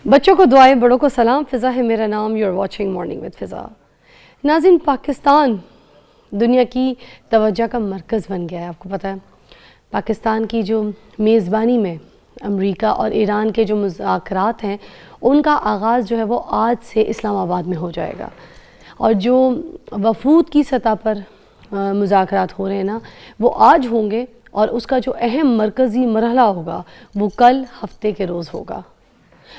بچوں کو دعائیں، بڑوں کو سلام. فضا ہے میرا نام. You are watching morning with Faza. ناظرین، پاکستان دنیا کی توجہ کا مرکز بن گیا ہے. آپ کو پتہ ہے پاکستان کی جو میزبانی میں امریکہ اور ایران کے جو مذاکرات ہیں ان کا آغاز جو ہے وہ آج سے اسلام آباد میں ہو جائے گا، اور جو وفود کی سطح پر مذاکرات ہو رہے ہیں نا وہ آج ہوں گے، اور اس کا جو اہم مرکزی مرحلہ ہوگا وہ کل ہفتے کے روز ہوگا.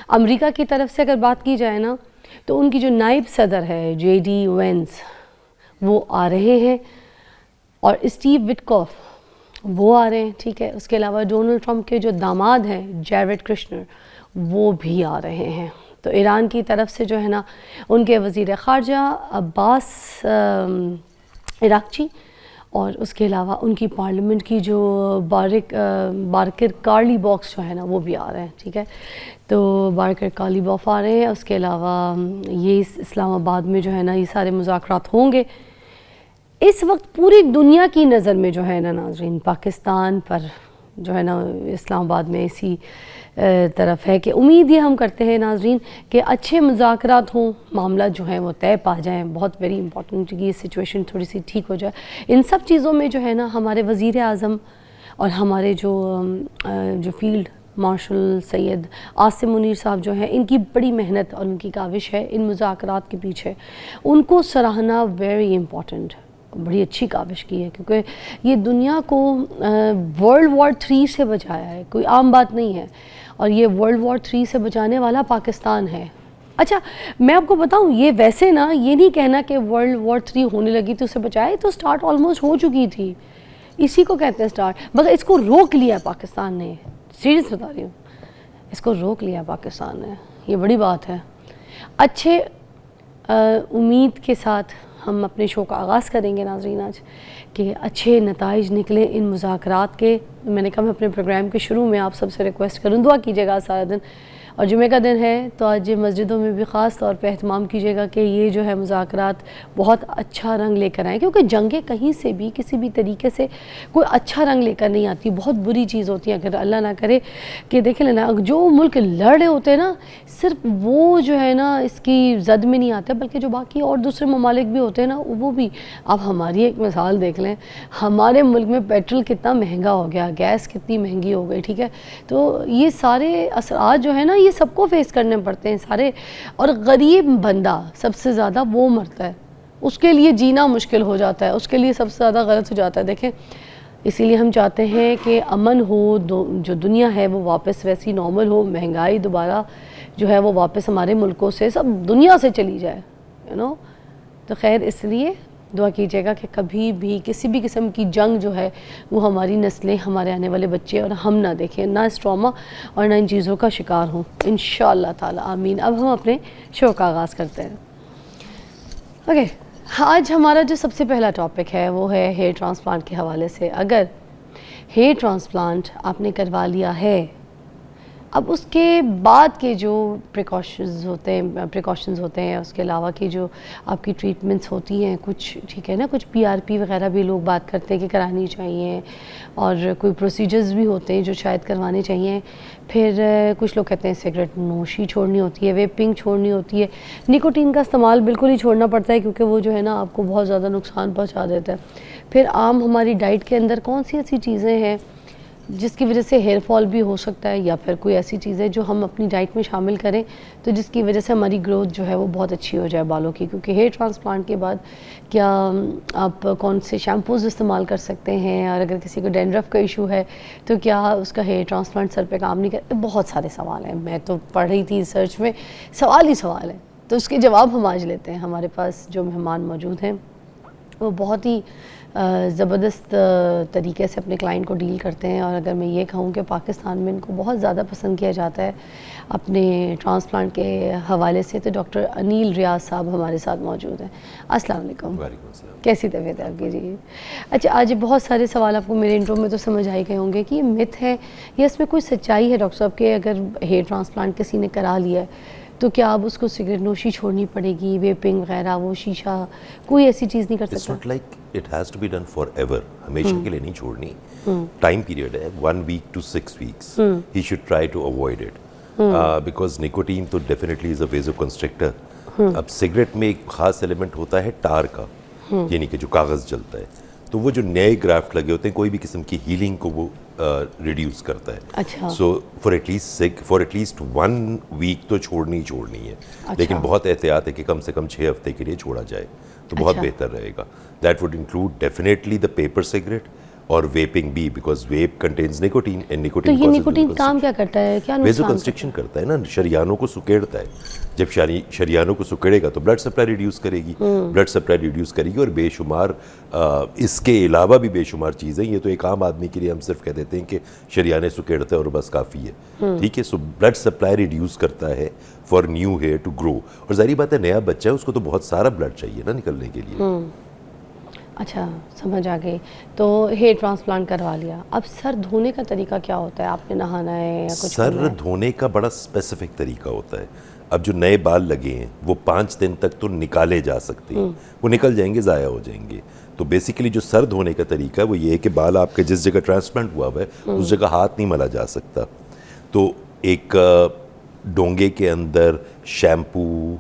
امریکہ کی طرف سے اگر بات کی جائے نا تو ان کی جو نائب صدر ہے جے ڈی وینس وہ آ رہے ہیں، اور اسٹیو وٹکوف وہ آ رہے ہیں، ٹھیک ہے. اس کے علاوہ ڈونلڈ ٹرمپ کے جو داماد ہیں جیریڈ کرشنر وہ بھی آ رہے ہیں. تو ایران کی طرف سے جو ہے نا ان کے وزیر خارجہ عباس عراقچی، اور اس کے علاوہ ان کی پارلیمنٹ کی جو بارکر کارلی باکس جو ہے نا وہ بھی آ رہے ہیں، ٹھیک ہے. تو بارکر کارلی باف آ رہے ہیں. اس کے علاوہ یہ اسلام آباد میں جو ہے نا یہ سارے مذاکرات ہوں گے. اس وقت پوری دنیا کی نظر میں جو ہے نا ناظرین پاکستان پر جو ہے نا اسلام آباد میں اسی طرف ہے کہ امید یہ ہم کرتے ہیں ناظرین کہ اچھے مذاکرات ہوں، معاملات جو ہیں وہ طے پا جائیں. بہت ویری امپورٹنٹ کہ یہ سچویشن تھوڑی سی ٹھیک ہو جائے. ان سب چیزوں میں جو ہے نا ہمارے وزیر اعظم اور ہمارے جو فیلڈ مارشل سید عاصم منیر صاحب جو ہیں ان کی بڑی محنت اور ان کی کاوش ہے ان مذاکرات کے پیچھے. ان کو سراہنا ویری امپورٹنٹ، بڑی اچھی کاوش کی ہے، کیونکہ یہ دنیا کو ورلڈ وار 3 سے بچایا ہے. کوئی عام بات نہیں ہے، اور یہ ورلڈ وار 3 سے بچانے والا پاکستان ہے. اچھا میں آپ کو بتاؤں، یہ ویسے نا یہ نہیں کہنا کہ ورلڈ وار 3 ہونے لگی تو اسے بچائے، تو سٹارٹ آلموسٹ ہو چکی تھی. اسی کو کہتے ہیں سٹارٹ، مگر اس کو روک لیا پاکستان نے. سیریس بتا رہی ہوں، اس کو روک لیا پاکستان نے. یہ بڑی بات ہے. اچھے امید کے ساتھ ہم اپنے شو کا آغاز کریں گے ناظرین آج، کہ اچھے نتائج نکلیں ان مذاکرات کے. میں نے کہا میں اپنے پروگرام کے شروع میں آپ سب سے ریکویسٹ کروں دعا کیجیے گا سارا دن، اور جمعہ کا دن ہے تو آج مسجدوں میں بھی خاص طور پہ اہتمام کیجیے گا کہ یہ جو ہے مذاکرات بہت اچھا رنگ لے کر آئیں، کیونکہ جنگیں کہیں سے بھی کسی بھی طریقے سے کوئی اچھا رنگ لے کر نہیں آتی، بہت بری چیز ہوتی ہے. اگر اللہ نہ کرے کہ دیکھیں نا جو ملک لڑ رہے ہوتے ہیں نا صرف وہ جو ہے نا اس کی زد میں نہیں آتے، بلکہ جو باقی اور دوسرے ممالک بھی ہوتے ہیں نا وہ بھی. اب ہماری ایک مثال دیکھ لیں، ہمارے ملک میں پیٹرول کتنا مہنگا ہو گیا، گیس کتنی مہنگی ہو گئی، ٹھیک ہے. تو یہ سارے اثرات جو ہے نا یہ سب کو فیس کرنے پڑتے ہیں سارے، اور غریب بندہ سب سے زیادہ وہ مرتا ہے، اس کے لیے جینا مشکل ہو جاتا ہے، اس کے لیے سب سے زیادہ غلط ہو جاتا ہے. دیکھیں اسی لیے ہم چاہتے ہیں کہ امن ہو، جو دنیا ہے وہ واپس ویسی نارمل ہو، مہنگائی دوبارہ جو ہے وہ واپس ہمارے ملکوں سے سب دنیا سے چلی جائے، تو خیر اس لیے دعا کیجیے گا کہ کبھی بھی کسی بھی قسم کی جنگ جو ہے وہ ہماری نسلیں، ہمارے آنے والے بچے اور ہم نہ دیکھیں، نہ اس ٹراما اور نہ ان چیزوں کا شکار ہوں انشاءاللہ تعالی، آمین. اب ہم اپنے شو کا آغاز کرتے ہیں. اوکے، آج ہمارا جو سب سے پہلا ٹاپک ہے وہ ہے ہیئر ٹرانسپلانٹ کے حوالے سے. اگر ہیئر ٹرانسپلانٹ آپ نے کروا لیا ہے، اب اس کے بعد کے جو پریکاشنز ہوتے ہیں، اس کے علاوہ کی جو آپ کی ٹریٹمنٹس ہوتی ہیں کچھ، ٹھیک ہے نا، کچھ پی آر پی وغیرہ بھی لوگ بات کرتے ہیں کہ کرانی چاہیے، اور کوئی پروسیجرز بھی ہوتے ہیں جو شاید کروانے چاہیے. پھر کچھ لوگ کہتے ہیں سگریٹ نوشی چھوڑنی ہوتی ہے، ویپنگ چھوڑنی ہوتی ہے، نکوٹین کا استعمال بالکل ہی چھوڑنا پڑتا ہے کیونکہ وہ جو ہے نا آپ کو بہت زیادہ نقصان پہنچا دیتا ہے. پھر عام ہماری ڈائٹ کے اندر کون سی ایسی چیزیں ہیں جس کی وجہ سے ہیئر فال بھی ہو سکتا ہے، یا پھر کوئی ایسی چیزیں جو ہم اپنی ڈائٹ میں شامل کریں تو جس کی وجہ سے ہماری گروتھ جو ہے وہ بہت اچھی ہو جائے بالوں کی. کیونکہ ہیئر ٹرانسپلانٹ کے بعد کیا آپ کون سے شیمپوز استعمال کر سکتے ہیں، اور اگر کسی کو ڈینڈرف کا ایشو ہے تو کیا اس کا ہیئر ٹرانسپلانٹ سر پہ کام نہیں کرتا. بہت سارے سوال ہیں، میں تو پڑھ رہی تھی ریسرچ میں، سوال ہی سوال ہے. تو اس کے جواب ہم آج لیتے ہیں. ہمارے پاس جو مہمان موجود ہیں وہ بہت ہی زبردست طریقے سے اپنے کلائنٹ کو ڈیل کرتے ہیں، اور اگر میں یہ کہوں کہ پاکستان میں ان کو بہت زیادہ پسند کیا جاتا ہے اپنے ٹرانسپلانٹ کے حوالے سے. تو ڈاکٹر انیل ریاض صاحب ہمارے ساتھ موجود ہیں. السلام علیکم. وعلیکم السلام. کیسی طبیعت ہے آپ کی؟ جی اچھا، آج بہت سارے سوال آپ کو میرے انٹرو میں تو سمجھ آئی گئے ہوں گے کہ یہ مت ہے یا اس میں کوئی سچائی ہے ڈاکٹر صاحب کہ اگر ہیئر ٹرانسپلانٹ کسی نے کرا لیا ہے تو کیا اب اس کو سگریٹ نوشی چھوڑنی پڑے گی، ویپنگ وغیرہ، وہ شیشہ، کوئی ایسی چیز نہیں کر سکتا؟ It's not like it has to be done forever. ہمیشہ کے لیے نہیں چھوڑنی. ٹائم پیریڈ ہے 1 week to 6 weeks. He should try to avoid it. Because nicotine تو definitely is a vasoconstrictor. اب سگریٹ میں ایک خاص ایلیمنٹ ہوتا ہے ٹار کا, یعنی کہ جو کاغذ جلتا ہے, تو وہ جو نئے گرافٹ لگے ہوتے ہیں کوئی بھی قسم کی ہیلنگ کو وہ ریڈیوس کرتا ہے. اچھا. سو فار ایٹ لیسٹ 1 ویک تو چھوڑنی ہی چھوڑنی ہے, لیکن بہت احتیاط ہے کہ کم سے کم 6 ہفتے کے لیے چھوڑا جائے تو بہت بہتر رہے گا. That would include definitely the paper cigarette اور ویپنگ بھی, because vape contains nicotine and nicotine. تو یہ نکوٹین کام کیا کرتا ہے, کیا ویزو کنسٹرکشن کرتا ہے نا, شریانوں کو سکیڑتا ہے. جب شریانوں کو سکیڑے گا تو بلڈ سپلائی ریڈیوس کرے گی, بلڈ سپلائی ریڈیوس کرے گی, اور بے شمار اس کے علاوہ بھی بے شمار چیزیں. یہ تو ایک عام آدمی کے لیے ہم صرف کہہ دیتے ہیں کہ شریانے سکیڑتے ہیں اور بس کافی ہے, ٹھیک ہے. سو بلڈ سپلائی ریڈیوس کرتا ہے for new hair to grow, اور ظاہری بات ہے نیا بچہ ہے اس کو تو بہت سارا بلڈ چاہیے نا نکلنے کے لیے. اچھا سمجھ آ گئی. تو ہیئر ٹرانسپلانٹ کروا لیا, اب سر دھونے کا طریقہ کیا ہوتا ہے, آپ نے نہانا ہے یا کچھ؟ سر دھونے کا بڑا اسپیسیفک طریقہ ہوتا ہے. اب جو نئے بال لگے ہیں وہ 5 دن تک تو نکالے جا سکتے ہیں, وہ نکل جائیں گے, ضائع ہو جائیں گے. تو بیسیکلی جو سر دھونے کا طریقہ ہے وہ یہ ہے کہ بال آپ کے جس جگہ ٹرانسپلانٹ ہوا ہوا ہے اس جگہ ہاتھ نہیں ملا جا سکتا. تو ایک ڈونگے کے اندر شیمپو,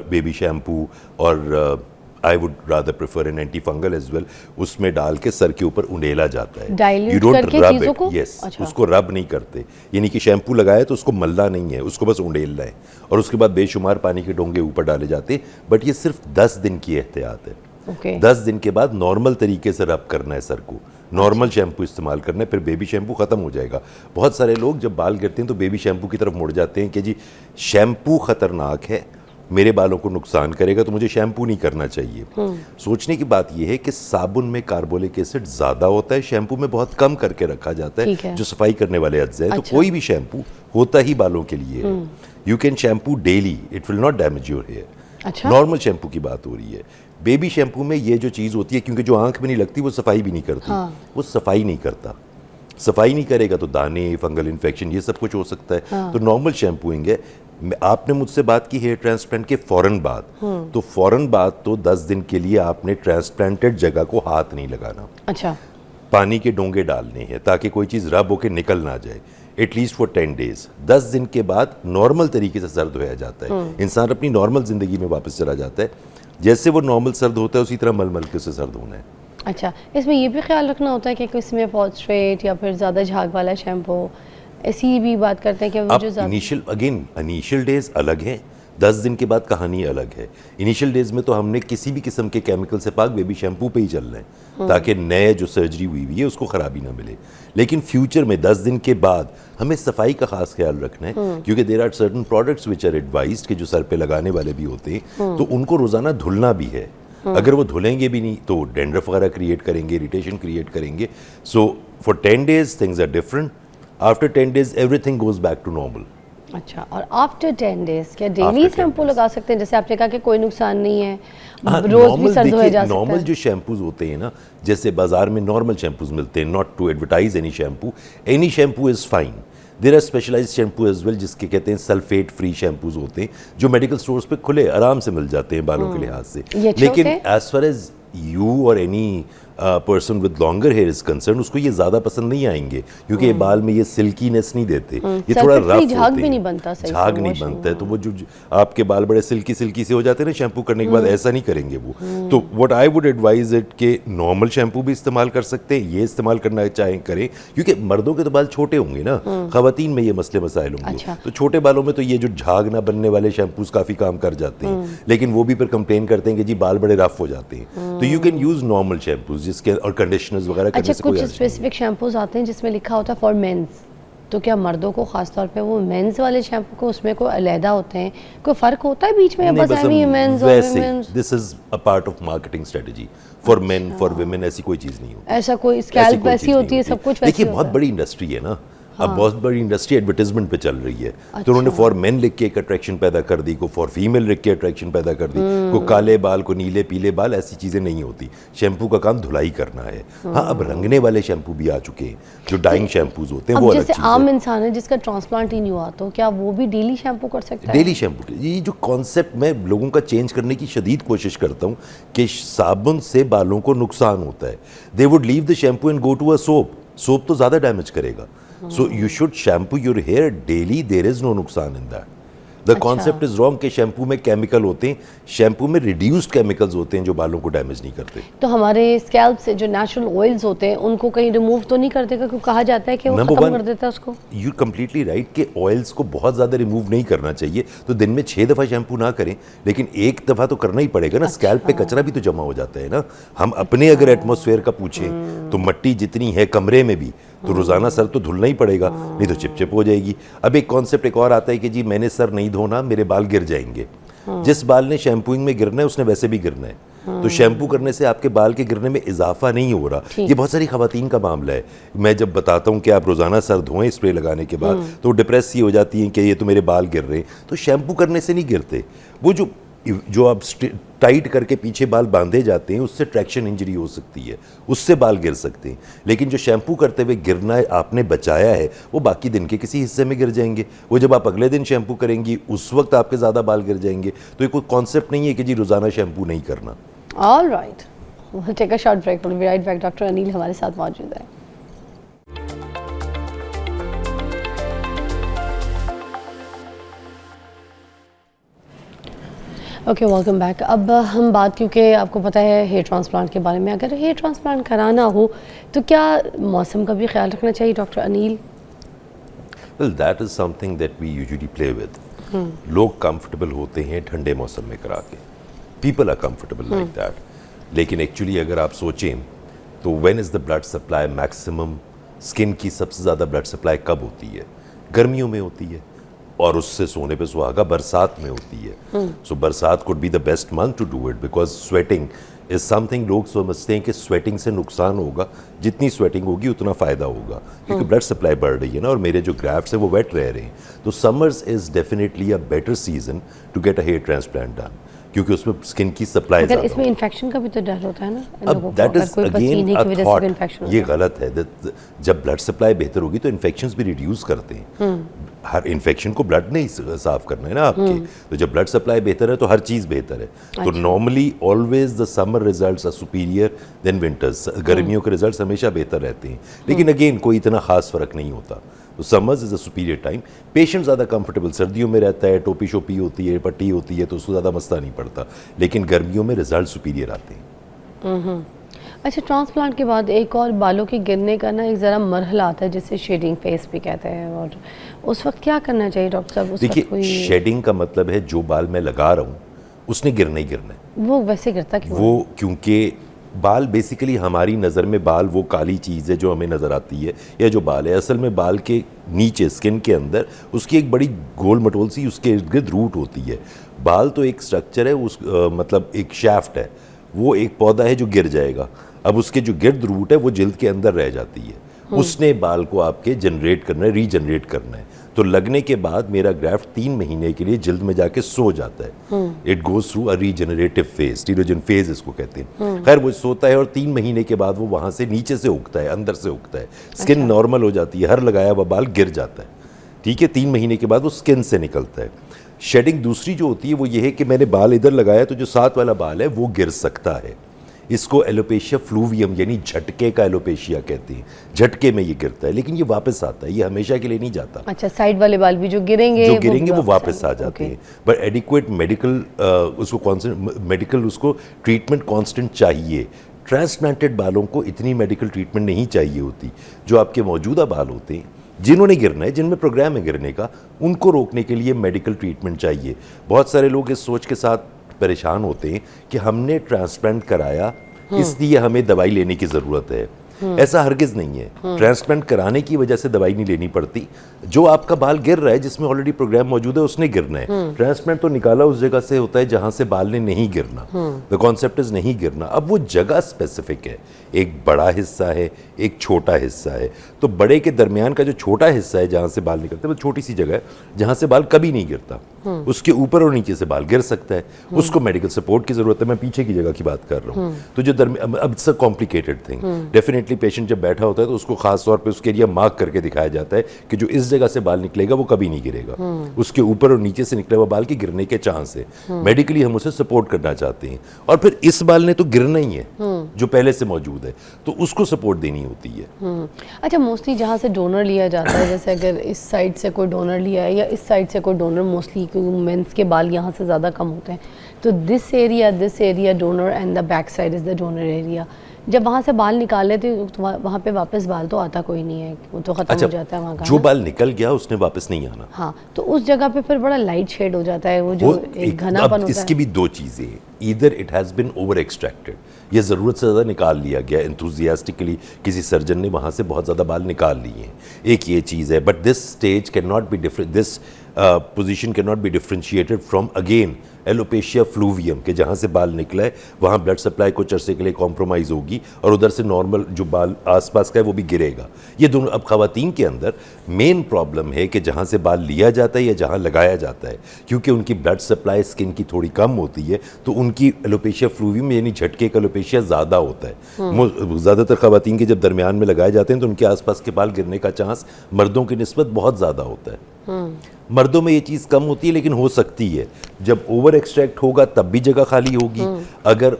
بیبی شیمپو, اور I would rather prefer an anti-fungal as well, اس میں ڈال کے سر کے اوپر انڈیلا جاتا ہے. ڈائلیوٹ کر کے چیزوں کو؟ Yes, اس کو رب نہیں کرتے, یعنی کہ شیمپو لگایا تو اس کو ملنا نہیں ہے, اس کو بس انڈیلنا ہے, اور اس کے بعد بے شمار پانی کے ڈونگے اوپر ڈالے جاتے ہیں. بٹ یہ صرف 10 دن کی احتیاط ہے. 10 دن کے بعد نارمل طریقے سے رب کرنا ہے سر کو, نارمل شیمپو استعمال کرنا ہے, پھر بیبی شیمپو ختم ہو جائے گا. بہت سارے لوگ جب بال گرتے ہیں تو بیبی شیمپو کی طرف مڑ جاتے ہیں کہ جی شیمپو خطرناک ہے, میرے بالوں کو نقصان کرے گا, تو مجھے شیمپو نہیں کرنا چاہیے. سوچنے کی بات یہ ہے کہ صابن میں کاربولک ایسڈ زیادہ ہوتا ہے, شیمپو میں بہت کم کر کے رکھا جاتا ہے جو صفائی کرنے والے اجزاء ہیں. تو کوئی بھی شیمپو ہوتا ہی بالوں کے لیے ہے. You can shampoo daily, it will not damage your hair. Normal shampoo کی بات ہو رہی ہے. بیبی شیمپو میں یہ جو چیز ہوتی ہے, کیونکہ جو آنکھ میں نہیں لگتی وہ صفائی بھی نہیں کرتی, وہ صفائی نہیں کرتا. صفائی نہیں کرے گا تو دانے, فنگل انفیکشن, یہ سب کچھ ہو سکتا ہے. تو نارمل شیمپوئنگ ہے. آپ نے مجھ سے بات کی ہیئر ٹرانسپلانٹ کے فوراً بعد, تو فوراً بعد تو 10 دن کے لیے آپ نے ٹرانسپلانٹڈ جگہ کو ہاتھ نہیں لگانا. اچھا. پانی کے ڈونگے ڈالنے ہیں تاکہ کوئی چیز رب ہو کے نکل نہ جائے, ایٹ لیسٹ فار 10 days. 10 دن کے بعد نارمل طریقے سے سر دھویا جاتا ہے. انسان اپنی نارمل زندگی میں واپس چلا جاتا ہے. جیسے وہ نارمل سر دھوتا ہے اسی طرح مل مل کے اسے سر دھونا ہے. اچھا, اس میں یہ بھی خیال رکھنا ہوتا ہے کہ اس میں فاسفیٹ یا پھر زیادہ جھاگ والا شیمپو, ایسی بھی بات کرتے ہیں کہ وہ جو انیشل ڈیز الگ ہیں, 10 دن کے بعد کہانی الگ ہے. انیشل ڈیز میں تو ہم نے کسی بھی قسم کے کیمیکل سے پاک بیبی شیمپو پہ ہی چلنا ہے تاکہ نئے جو سرجری ہوئی ہے اس کو خرابی نہ ملے. لیکن فیوچر میں 10 دن کے بعد ہمیں صفائی کا خاص خیال رکھنا ہے, کیونکہ there are certain products which are advised کہ جو سر پہ لگانے والے بھی ہوتے ہیں, تو ان کو روزانہ دھلنا بھی ہے. اگر وہ دھلیں گے بھی نہیں تو ڈینڈرف وغیرہ کریٹ کریں گے, اریٹیشن کریٹ کریں گے. So for 10 days things are different. After 10 days everything goes back to normal. اچھا, اور آفٹر 10 days کیا ڈیلی شیمپو لگا سکتے ہیں؟ جیسے آپ نے کہا کہ کوئی نقصان نہیں ہے, روز بھی سر دھویا جا سکتا ہے. نارمل جو شیمپوز ہوتے ہیں نا, جیسے بازار میں نارمل شیمپوز ملتے ہیں, not to advertise any shampoo, any shampoo is fine. There are specialize shampoo as well جس کے کہتے ہیں سلفیٹ فری شیمپوز ہوتے ہیں, جو میڈیکل سٹورز پہ کھلے آرام سے مل جاتے ہیں بالوں کے لحاظ سے. لیکن as far as you or any person with longer hair is concern, اس کو یہ زیادہ پسند نہیں آئیں گے, کیونکہ یہ بال میں یہ سلکینس نہیں دیتے, یہ تھوڑا رف ہوتے ہیں, جھاگ نہیں بنتا ہے. تو وہ جو آپ کے بال بڑے سلکی سے ہو جاتے ہیں نا شیمپو کرنے کے بعد, ایسا نہیں کریں گے وہ. تو what I would advise it کہ نارمل شیمپو بھی استعمال کر سکتے ہیں, یہ استعمال کرنا چاہیں کریں, کیونکہ مردوں کے تو بال چھوٹے ہوں گے نا, خواتین میں یہ مسائل ہوں گے. تو چھوٹے بالوں میں تو یہ جو جھاگ نہ بننے والے شیمپوز کافی کام کر جاتے ہیں, لیکن وہ بھی پھر کمپلین کرتے ہیں کہ جی بال بڑے رف ہو جاتے ہیں. تو you can use normal shampoos جس کے اور کنڈیشنرز وغیرہ کرنے سے کوئی. اچھا, کچھ اسپیسیفک شیمپوز آتے ہیں جس میں لکھا ہوتا ہے فار مینز, تو کیا مردوں کو خاص طور پہ وہ مینز والے شیمپو کو اس میں کوئی علیحدہ ہوتے ہیں, کوئی فرق ہوتا ہے بیچ میں, بس ایویں مینز اور women's? This is a part of marketing strategy. For men for women ایسی کوئی چیز نہیں ہوتی. ایسا کوئی اسکیلپ ویسی ہوتی ہے, سب کچھ ویسی. دیکھیے بہت بڑی انڈسٹری ہے نا, اب بہت بڑی انڈسٹری ایڈورٹیزمنٹ پہ چل رہی ہے. تو انہوں نے فار مین لکھ کے ایک اٹریکشن پیدا کر دی, کو فار فیمیل لکھ کے اٹریکشن پیدا کر دی, کو کالے بال کو نیلے پیلے بال, ایسی چیزیں نہیں ہوتی. شیمپو کا کام دھلائی کرنا ہے. ہاں, اب رنگنے والے شیمپو بھی آ چکے ہیں, جو ڈائنگ شیمپوز ہوتے ہیں, وہ الگ چیز ہے. جیسے عام انسان ہے جس کا ٹرانسپلانٹ ہی نہیں ہوا, تو کیا وہ بھی ڈیلی شیمپو کر سکتا ہے؟ ڈیلی شیمپو, یہ جو کانسیپٹ میں لوگوں کا چینج کرنے کی شدید کوشش کرتا ہوں کہ صابن سے بالوں کو نقصان ہوتا ہے. They would leave the shampoo and go to a soap. Soap تو زیادہ ڈیمیج کرے گا, So you should shampoo your hair daily. There is no nuksan in that. The concept is wrong کہ شیمپو میں کیمیکل ہوتے ہیں, shampoo میں reduced chemicals ہوتے ہیں جو بالوں کو ڈیمیج نہیں کرتے. تو ہمارے اسکیلپ سے جو نیچرل آئلز ہوتے ہیں ان کو کہیں ریموو تو نہیں کرتے گا, کیونکہ کہا جاتا ہے کہ وہ ختم کر دیتا ہے اس کو. یو کمپلیٹلی رائٹ کہ آئلس کو بہت زیادہ ریموو نہیں کرنا چاہیے, تو دن میں 6 دفعہ شیمپو نہ کریں, لیکن ایک دفعہ تو کرنا ہی پڑے گا نا. اسکیلپ پہ کچرا بھی تو جمع ہو جاتا ہے نا. ہم اپنے اگر ایٹماسفیئر کا پوچھیں تو مٹی جتنی ہے کمرے میں بھی, تو روزانہ سر تو دھلنا ہی پڑے گا, نہیں تو چپ چپ ہو جائے گی. اب ایک کانسیپٹ ایک اور آتا ہے کہ جی میں نے سر نہیں دھونا, میرے بال گر جائیں گے. جس بال نے شیمپوئنگ میں گرنا ہے اس نے ویسے بھی گرنا ہے, تو شیمپو کرنے سے آپ کے بال کے گرنے میں اضافہ نہیں ہو رہا. یہ بہت ساری خواتین کا معاملہ ہے. میں جب بتاتا ہوں کہ آپ روزانہ سر دھوئیں اسپرے لگانے کے بعد, تو ڈپریس سی ہو جاتی ہیں کہ یہ تو میرے بال گر رہے ہیں. تو شیمپو کرنے سے نہیں گرتے, وہ جو آپ ٹائٹ کر کے پیچھے بال باندھے جاتے ہیں اس سے ٹریکشن انجری ہو سکتی ہے, اس سے بال گر سکتے ہیں. لیکن جو شیمپو کرتے ہوئے گرنا آپ نے بچایا ہے وہ باقی دن کے کسی حصے میں گر جائیں گے. وہ جب آپ اگلے دن شیمپو کریں گی اس وقت آپ کے زیادہ بال گر جائیں گے. تو یہ کوئی کانسیپٹ نہیں ہے کہ جی روزانہ شیمپو نہیں کرنا. All right, we'll take a short break. We'll be right back. Doctor Anil ہمارے ساتھ موجود ہے. Okay, welcome back. اب ہم بات, کیونکہ آپ کو پتہ ہے ہیئر ٹرانسپلانٹ کے بارے میں, اگر ہیئر ٹرانسپلانٹ کرانا ہو تو کیا موسم کا بھی خیال رکھنا چاہیے doctor Anil? Well, that is something that we usually play with. لوگ کمفرٹیبل ہوتے ہیں ٹھنڈے موسم میں کرا کے, people are comfortable like that. لیکن ایکچولی اگر آپ سوچیں تو when is the blood supply maximum, skin کی سب سے زیادہ بلڈ سپلائی کب ہوتی ہے؟ گرمیوں میں ہوتی ہے, اور اس سے سونے پہ سہاگا برسات میں ہوتی ہے. سو برسات could be the best month to do it, because sweating is سم تھنگ. لوگ سمجھتے ہیں کہ سویٹنگ سے نقصان ہوگا, جتنی سویٹنگ ہوگی اتنا فائدہ ہوگا, کیونکہ بلڈ سپلائی بڑھ رہی ہے نا, اور میرے جو گرافٹس ہیں وہ ویٹ رہ رہے ہیں. تو summers is definitely a better season to get a hair transplant done, کیونکہ اس میں اسکن کی سپلائی زیادہ. اس میں انفیکشن کا بھی تو ڈر ہوتا ہے نا. اب that is again a thought, یہ غلط ہے. جب بلڈ سپلائی بہتر ہوگی تو انفیکشنز بھی ریڈیوس کرتے ہیں. ہر انفیکشن کو بلڈ نہیں صاف کرنا ہے نا آپ کے, تو جب بلڈ سپلائی بہتر ہے تو ہر چیز بہتر ہے. تو normally always the summer results are superior than winters. گرمیوں کے ریزلٹس ہمیشہ بہتر رہتے ہیں, لیکن اگین کوئی اتنا خاص فرق نہیں ہوتا. تو summers is a superior time. Patient زیادہ کمفرٹیبل سردیوں میں رہتا ہے, ٹوپی شوپی ہوتی ہے, پٹی ہوتی ہے, تو اس کو زیادہ مسئلہ نہیں پڑتا, لیکن گرمیوں میں ریزلٹ سپیریئر آتے ہیں. اچھا, ٹرانسپلانٹ کے بعد ایک اور بالوں کے گرنے کا نا ایک ذرا مرحلہ آتا ہے جسے شیڈنگ فیس بھی کہتے ہیں, اور اس وقت کیا کرنا چاہیے ڈاکٹر صاحب؟ دیکھیے, شیڈنگ کا مطلب ہے جو بال میں لگا رہا ہوں اس نے گرنا ہی گرنا ہے. وہ ویسے گرتا کیوں؟ وہ کیونکہ بال بیسیکلی ہماری نظر میں بال وہ کالی چیز ہے جو ہمیں نظر آتی ہے, یا جو بال ہے اصل میں بال کے نیچے اسکن کے اندر اس کی ایک بڑی گول مٹول سی اس کے ارد گرد روٹ ہوتی ہے. بال تو ایک اسٹرکچر ہے, اس مطلب ایک شافٹ ہے, وہ ایک پودا ہے جو گر جائے گا. اب اس کے جو گرد روٹ ہے وہ جلد کے اندر رہ جاتی ہے, اس نے بال کو آپ کے جنریٹ کرنا ہے, ری جنریٹ کرنا ہے. تو لگنے کے بعد میرا گرافٹ 3 مہینے کے لیے جلد میں جا کے سو جاتا ہے. It goes through a regenerative phase, telogen phase اس کو کہتے ہیں. خیر وہ سوتا ہے اور 3 مہینے کے بعد وہ وہاں سے نیچے سے اگتا ہے, اندر سے اگتا ہے. اسکن نارمل ہو جاتی ہے, ہر لگایا ہوا بال گر جاتا ہے. ٹھیک ہے, 3 مہینے کے بعد وہ اسکن سے نکلتا ہے. شیڈنگ دوسری جو ہوتی ہے وہ یہ ہے کہ میں نے بال ادھر لگایا تو جو ساتھ والا بال ہے وہ گر سکتا ہے. اس کو ایلوپیشیا فلوویم یعنی جھٹکے کا ایلوپیشیا کہتے ہیں. جھٹکے میں یہ گرتا ہے, لیکن یہ واپس آتا ہے, یہ ہمیشہ کے لیے نہیں جاتا. اچھا, سائیڈ والے بال بھی جو گریں گے وہ واپس آ جاتے ہیں. بٹ ایڈیکویٹ میڈیکل اس کو ٹریٹمنٹ کانسٹنٹ چاہیے. ٹرانسپلانٹڈ بالوں کو اتنی میڈیکل ٹریٹمنٹ نہیں چاہیے ہوتی. جو آپ کے موجودہ بال ہوتے ہیں جنہوں نے گرنا ہے, جن میں پروگرام ہے گرنے کا, ان کو روکنے کے لیے میڈیکل ٹریٹمنٹ چاہیے. بہت سارے لوگ اس سوچ کے ساتھ پریشان ہوتے ہیں کہ ہم نے ٹرانسپلانٹ کرایا اس لیے ہمیں دوائی لینے کی ضرورت ہے. ایسا ہرگز نہیں ہے. ٹرانسپلانٹ کرانے کی وجہ سے دوائی نہیں لینی پڑتی. جو آپ کا بال گر رہا ہے جس میں آلریڈی پروگرام موجود ہے اس نے گرنا ہے. ٹرانسپلانٹ تو نکالا اس جگہ سے ہوتا ہے جہاں سے بال نے نہیں گرنا. دا کانسیپٹ از نہیں گرنا. اب وہ جگہ اسپیسیفک ہے, ایک بڑا حصہ ہے, ایک چھوٹا حصہ ہے. تو بڑے کے درمیان کا جو چھوٹا حصہ ہے جہاں سے بال نکلتے ہیں وہ چھوٹی سی جگہ ہے جہاں سے بال کبھی نہیں گرتا. اس کے اوپر اور نیچے سے بال گر سکتا ہے, اس کو میڈیکل سپورٹ کی ضرورت ہے. میں پیچھے کی جگہ کی بات کر رہا ہوں. تو جو اب it's a complicated thing. Definitely patient جب بیٹھا ہوتا ہے تو اس کو خاص طور پہ اس کے لیے مارک کر کے دکھایا جاتا ہے کہ جو اس جگہ سے بال نکلے گا وہ کبھی نہیں گرے گا. اس کے اوپر اور نیچے سے نکلے ہوا بال کے گرنے کے چانس ہے. میڈیکلی ہم اسے سپورٹ کرنا چاہتے ہیں. اور پھر اس بال نے تو گرنا ہی ہے, جو پہلے سے موجود ہے, تو اس کو سپورٹ دینی ہوتی ہے. اچھا, موسٹلی جہاں سے ڈونر لیا جاتا ہے, جیسے اگر اس سائڈ سے کوئی ڈونر لیا ہے یا اس سائڈ سے کوئی ڈونر, موسٹلی کیونکہ مینس کے بال یہاں سے زیادہ کم ہوتے ہیں, تو this area donor and the back side is the donor area. جب وہاں سے بال نکال لیتے تو وہاں پہ واپس بال تو آتا کوئی نہیں ہے, وہ تو ختم ہو جاتا ہے وہاں کا. جو بال نکل گیا اس نے واپس نہیں آنا. ہاں, تو اس جگہ پہ پھر بڑا لائٹ شیڈ ہو جاتا ہے, وہ جو ایک گھنا پن ہوتا ہے. اس کی بھی دو چیزیں ہیں, either it has been over extracted, یہ ضرورت سے زیادہ نکال لیا گیا انتھوزیاسٹکلی, کسی سرجن نے وہاں سے بہت زیادہ بال نکال لیے ہیں, ایک یہ چیز ہے. But this stage can not be this position can not be differentiated from again alopecia effluvium, کہ جہاں سے بال نکلا ہے وہاں بلڈ سپلائی کچھ عرصے کے لیے کمپرومائز ہوگی اور ادھر سے نارمل جو بال آس پاس کا ہے وہ بھی گرے گا. یہ دونوں اب خواتین کے اندر مین پرابلم ہے کہ جہاں سے بال لیا جاتا ہے یا جہاں لگایا جاتا ہے, کیونکہ ان کی بلڈ سپلائی اسکن کی تھوڑی کم ہوتی ہے, تو ان کی ایلوپیشیا فلوویم یعنی جھٹکے کا ایلوپیشیا زیادہ ہوتا ہے. زیادہ تر خواتین کے جب درمیان میں لگائے جاتے ہیں تو ان کے آس پاس کے بال گرنے کا چانس مردوں کی نسبت بہت زیادہ ہوتا ہے. مردوں میں یہ چیز کم ہوتی ہے لیکن ہو سکتی ہے. جب اوور ایکسٹریکٹ ہوگا تب بھی جگہ خالی ہوگی, اگر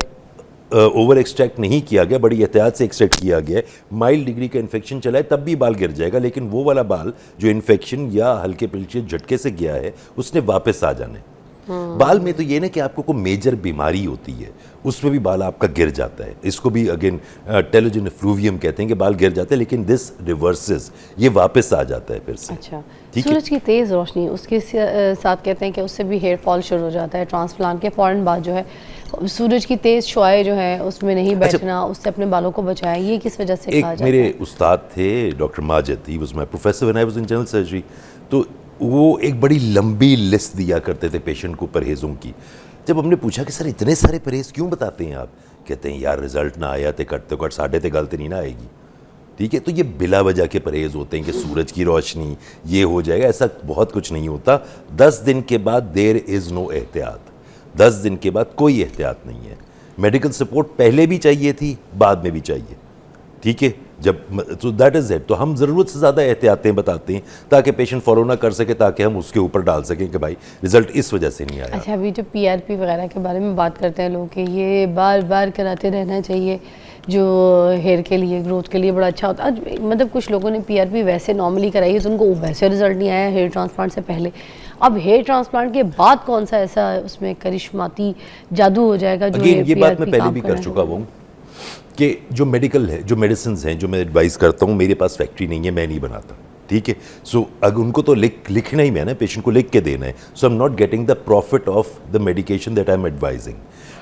اوور ایکسٹریکٹ نہیں کیا گیا, بڑی احتیاط سے ایکسٹریکٹ کیا گیا, مائلڈ ڈگری کا انفیکشن چلا ہے تب بھی بال گر جائے گا, لیکن وہ والا بال جو انفیکشن یا ہلکے پلچے جھٹکے سے گیا ہے اس نے واپس آ جانا ہے. بال میں تو یہ نا کہ آپ کو کوئی میجر بیماری ہوتی ہے اس میں بھی بال آپ کا گر جاتا ہے, اس کو بھی اگین ٹیلوجن فلوویم کہتے ہیں کہ بال گر جاتے ہیں, لیکن دس ریورسز, یہ واپس آ جاتا ہے پھر سے. اچھا, سورج کی تیز روشنی اس کے ساتھ کہتے ہیں کہ اس سے بھی ہیئر فال شروع ہو جاتا ہے ٹرانسپلانٹ کے فوراً بعد, جو ہے سورج کی تیز شعاعیں جو ہے اس میں نہیں بیٹھنا, اس سے اپنے بالوں کو بچائیں, یہ کس وجہ سے کہا جاتا ہے؟ میرے استاد تھے doctor Majid, he was my professor when I was in general surgery, تو وہ ایک بڑی لمبی لسٹ دیا کرتے تھے پیشنٹ کو پرہیزوں کی. جب ہم نے پوچھا کہ سر اتنے سارے پرہیز کیوں بتاتے ہیں آپ, کہتے ہیں یار رزلٹ نہ آیا تے کرتے کٹ ساڑھے تے غلط نہیں نہ آئے گی. ٹھیک ہے, تو یہ بلا وجہ کے پرہیز ہوتے ہیں کہ سورج کی روشنی یہ ہو جائے گا, ایسا بہت کچھ نہیں ہوتا. 10 دن کے بعد دیر از نو احتیاط, 10 دن کے بعد کوئی احتیاط نہیں ہے. میڈیکل سپورٹ پہلے بھی چاہیے تھی, بعد میں بھی چاہیے. ٹھیک ہے, جب تو دیٹ از اٹ. تو ہم ضرورت سے زیادہ احتیاطیں بتاتے ہیں تاکہ پیشنٹ فالو نہ کر سکے, تاکہ ہم اس کے اوپر ڈال سکیں کہ بھائی رزلٹ اس وجہ سے نہیں آیا. اچھا, ابھی جو پی آر پی وغیرہ کے بارے میں بات کرتے ہیں لوگ کہ یہ بار بار کراتے رہنا چاہیے, جو ہیئر کے لیے گروتھ کے لیے بڑا اچھا ہوتا ہے. مطلب کچھ لوگوں نے پی آر پی ویسے نارملی کرائی ہے تو ان کو ویسے رزلٹ نہیں آیا ہیئر ٹرانسپلانٹ سے پہلے. اب ہیئر ٹرانسپلانٹ کے بعد کون سا ایسا اس میں کرشماتی جادو ہو جائے گا جو یہ بات میں پہلے بھی کر چکا ہوں کہ جو میڈیکل ہے, جو میڈیسنز ہیں, جو میں ایڈوائز کرتا ہوں, میرے پاس فیکٹری نہیں ہے, میں نہیں بناتا. ٹھیک ہے, سو اگر ان کو تو لکھنا ہی میں نا, پیشنٹ کو لکھ کے دینا ہے. So I'm not getting the profit of the medication that I am advising.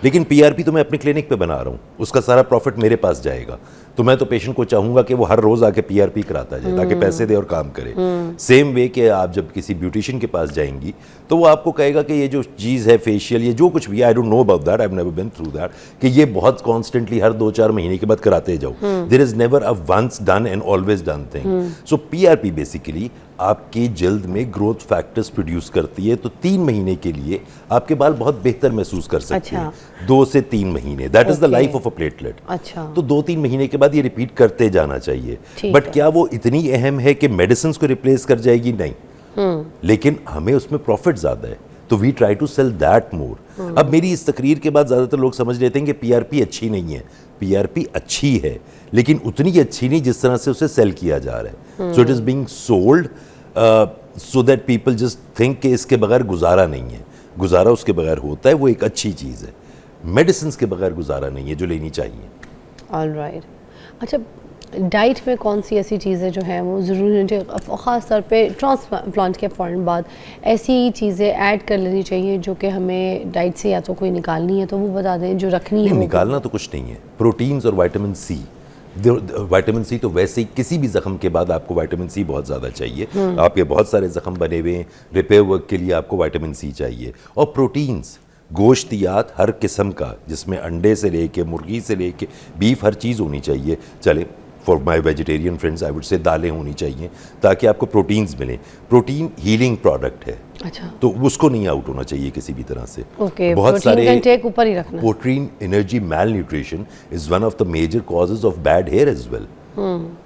لیکن پی آر پی تو میں اپنے کلینک پہ بنا رہا ہوں, اس کا سارا پروفٹ میرے پاس جائے گا. تو میں تو پیشنٹ کو چاہوں گا کہ وہ ہر روز آ کے پی آر پی کراتا جائے تاکہ پیسے دے اور کام کرے. سیم وے کہ آپ جب کسی بیوٹیشین کے پاس جائیں گی تو وہ آپ کو کہے گا کہ یہ جو چیز ہے فیشیل, یہ جو کچھ بھی, I don't know about that, I have never been through that, کہ یہ بہت کانسٹنٹلی ہر 2-4 مہینے کے بعد کراتے جاؤ. There is never a once done and always done thing. So P R P basically آپ کی جلد میں گروتھ فیکٹرز پروڈیوس کرتی ہے, تو 3 مہینے کے لیے آپ کے بال بہت بہتر محسوس کر سکتے ہیں. 2 سے 3 مہینے, that is the life of a platelet. تو 2-3 مہینے کے بعد یہ ریپیٹ کرتے جانا چاہیے. بٹ کیا وہ اتنی اہم ہے کہ میڈیسنز کو ریپلیس کر جائے گی؟ نہیں, لیکن ہمیں اس میں پروفٹ زیادہ ہے, تو we try to sell that more. اب میری اس تقریر کے بعد زیادہ تر لوگ سمجھ لیتے ہیں کہ پی آر پی اچھی نہیں ہے. پی آر پی اچھی ہے لیکن اتنی اچھی نہیں جس طرح سے اسے سیل کیا جا رہا ہے. So it is being sold so that people just think کہ اس کے بغیر گزارا نہیں ہے. گزارا اس کے بغیر ہوتا ہے, وہ ایک اچھی چیز ہے. میڈیسنز کے بغیر گزارا نہیں ہے جو لینی چاہیے. All right. اچھا, ڈائٹ میں کون سی ایسی چیزیں جو ہیں وہ ضروری ہیں, خاص طور پہ ٹرانسپلانٹ کے فوراً بعد ایسی چیزیں ایڈ کر لینی چاہیے جو کہ ہمیں ڈائٹ سے یا تو کوئی نکالنی ہے تو وہ بتا دیں, جو رکھنی ہے. نکالنا تو کچھ نہیں ہے. پروٹینز اور وائٹامن سی. وائٹامن سی تو ویسے ہی کسی بھی زخم کے بعد آپ کو وائٹامن سی بہت زیادہ چاہیے. آپ کے بہت سارے زخم بنے ہوئے ہیں, ریپیئر ورک کے لیے آپ کو وائٹامن سی چاہیے. اور پروٹینز, گوشتیات ہر قسم کا, جس میں انڈے سے لے کے مرغی سے لے کے بیف, ہر چیز ہونی چاہیے. چلے for my vegetarian friends I would say دالیں ہونی چاہیے تاکہ آپ کو پروٹینز ملیں. پروٹین ہیلنگ پروڈکٹ ہے. اچھا, تو اس کو نہیں آؤٹ ہونا چاہیے کسی بھی طرح سے. بہت سارے اوپر ہی رکھنا. Protein energy malnutrition is one of the major causes of bad hair as well.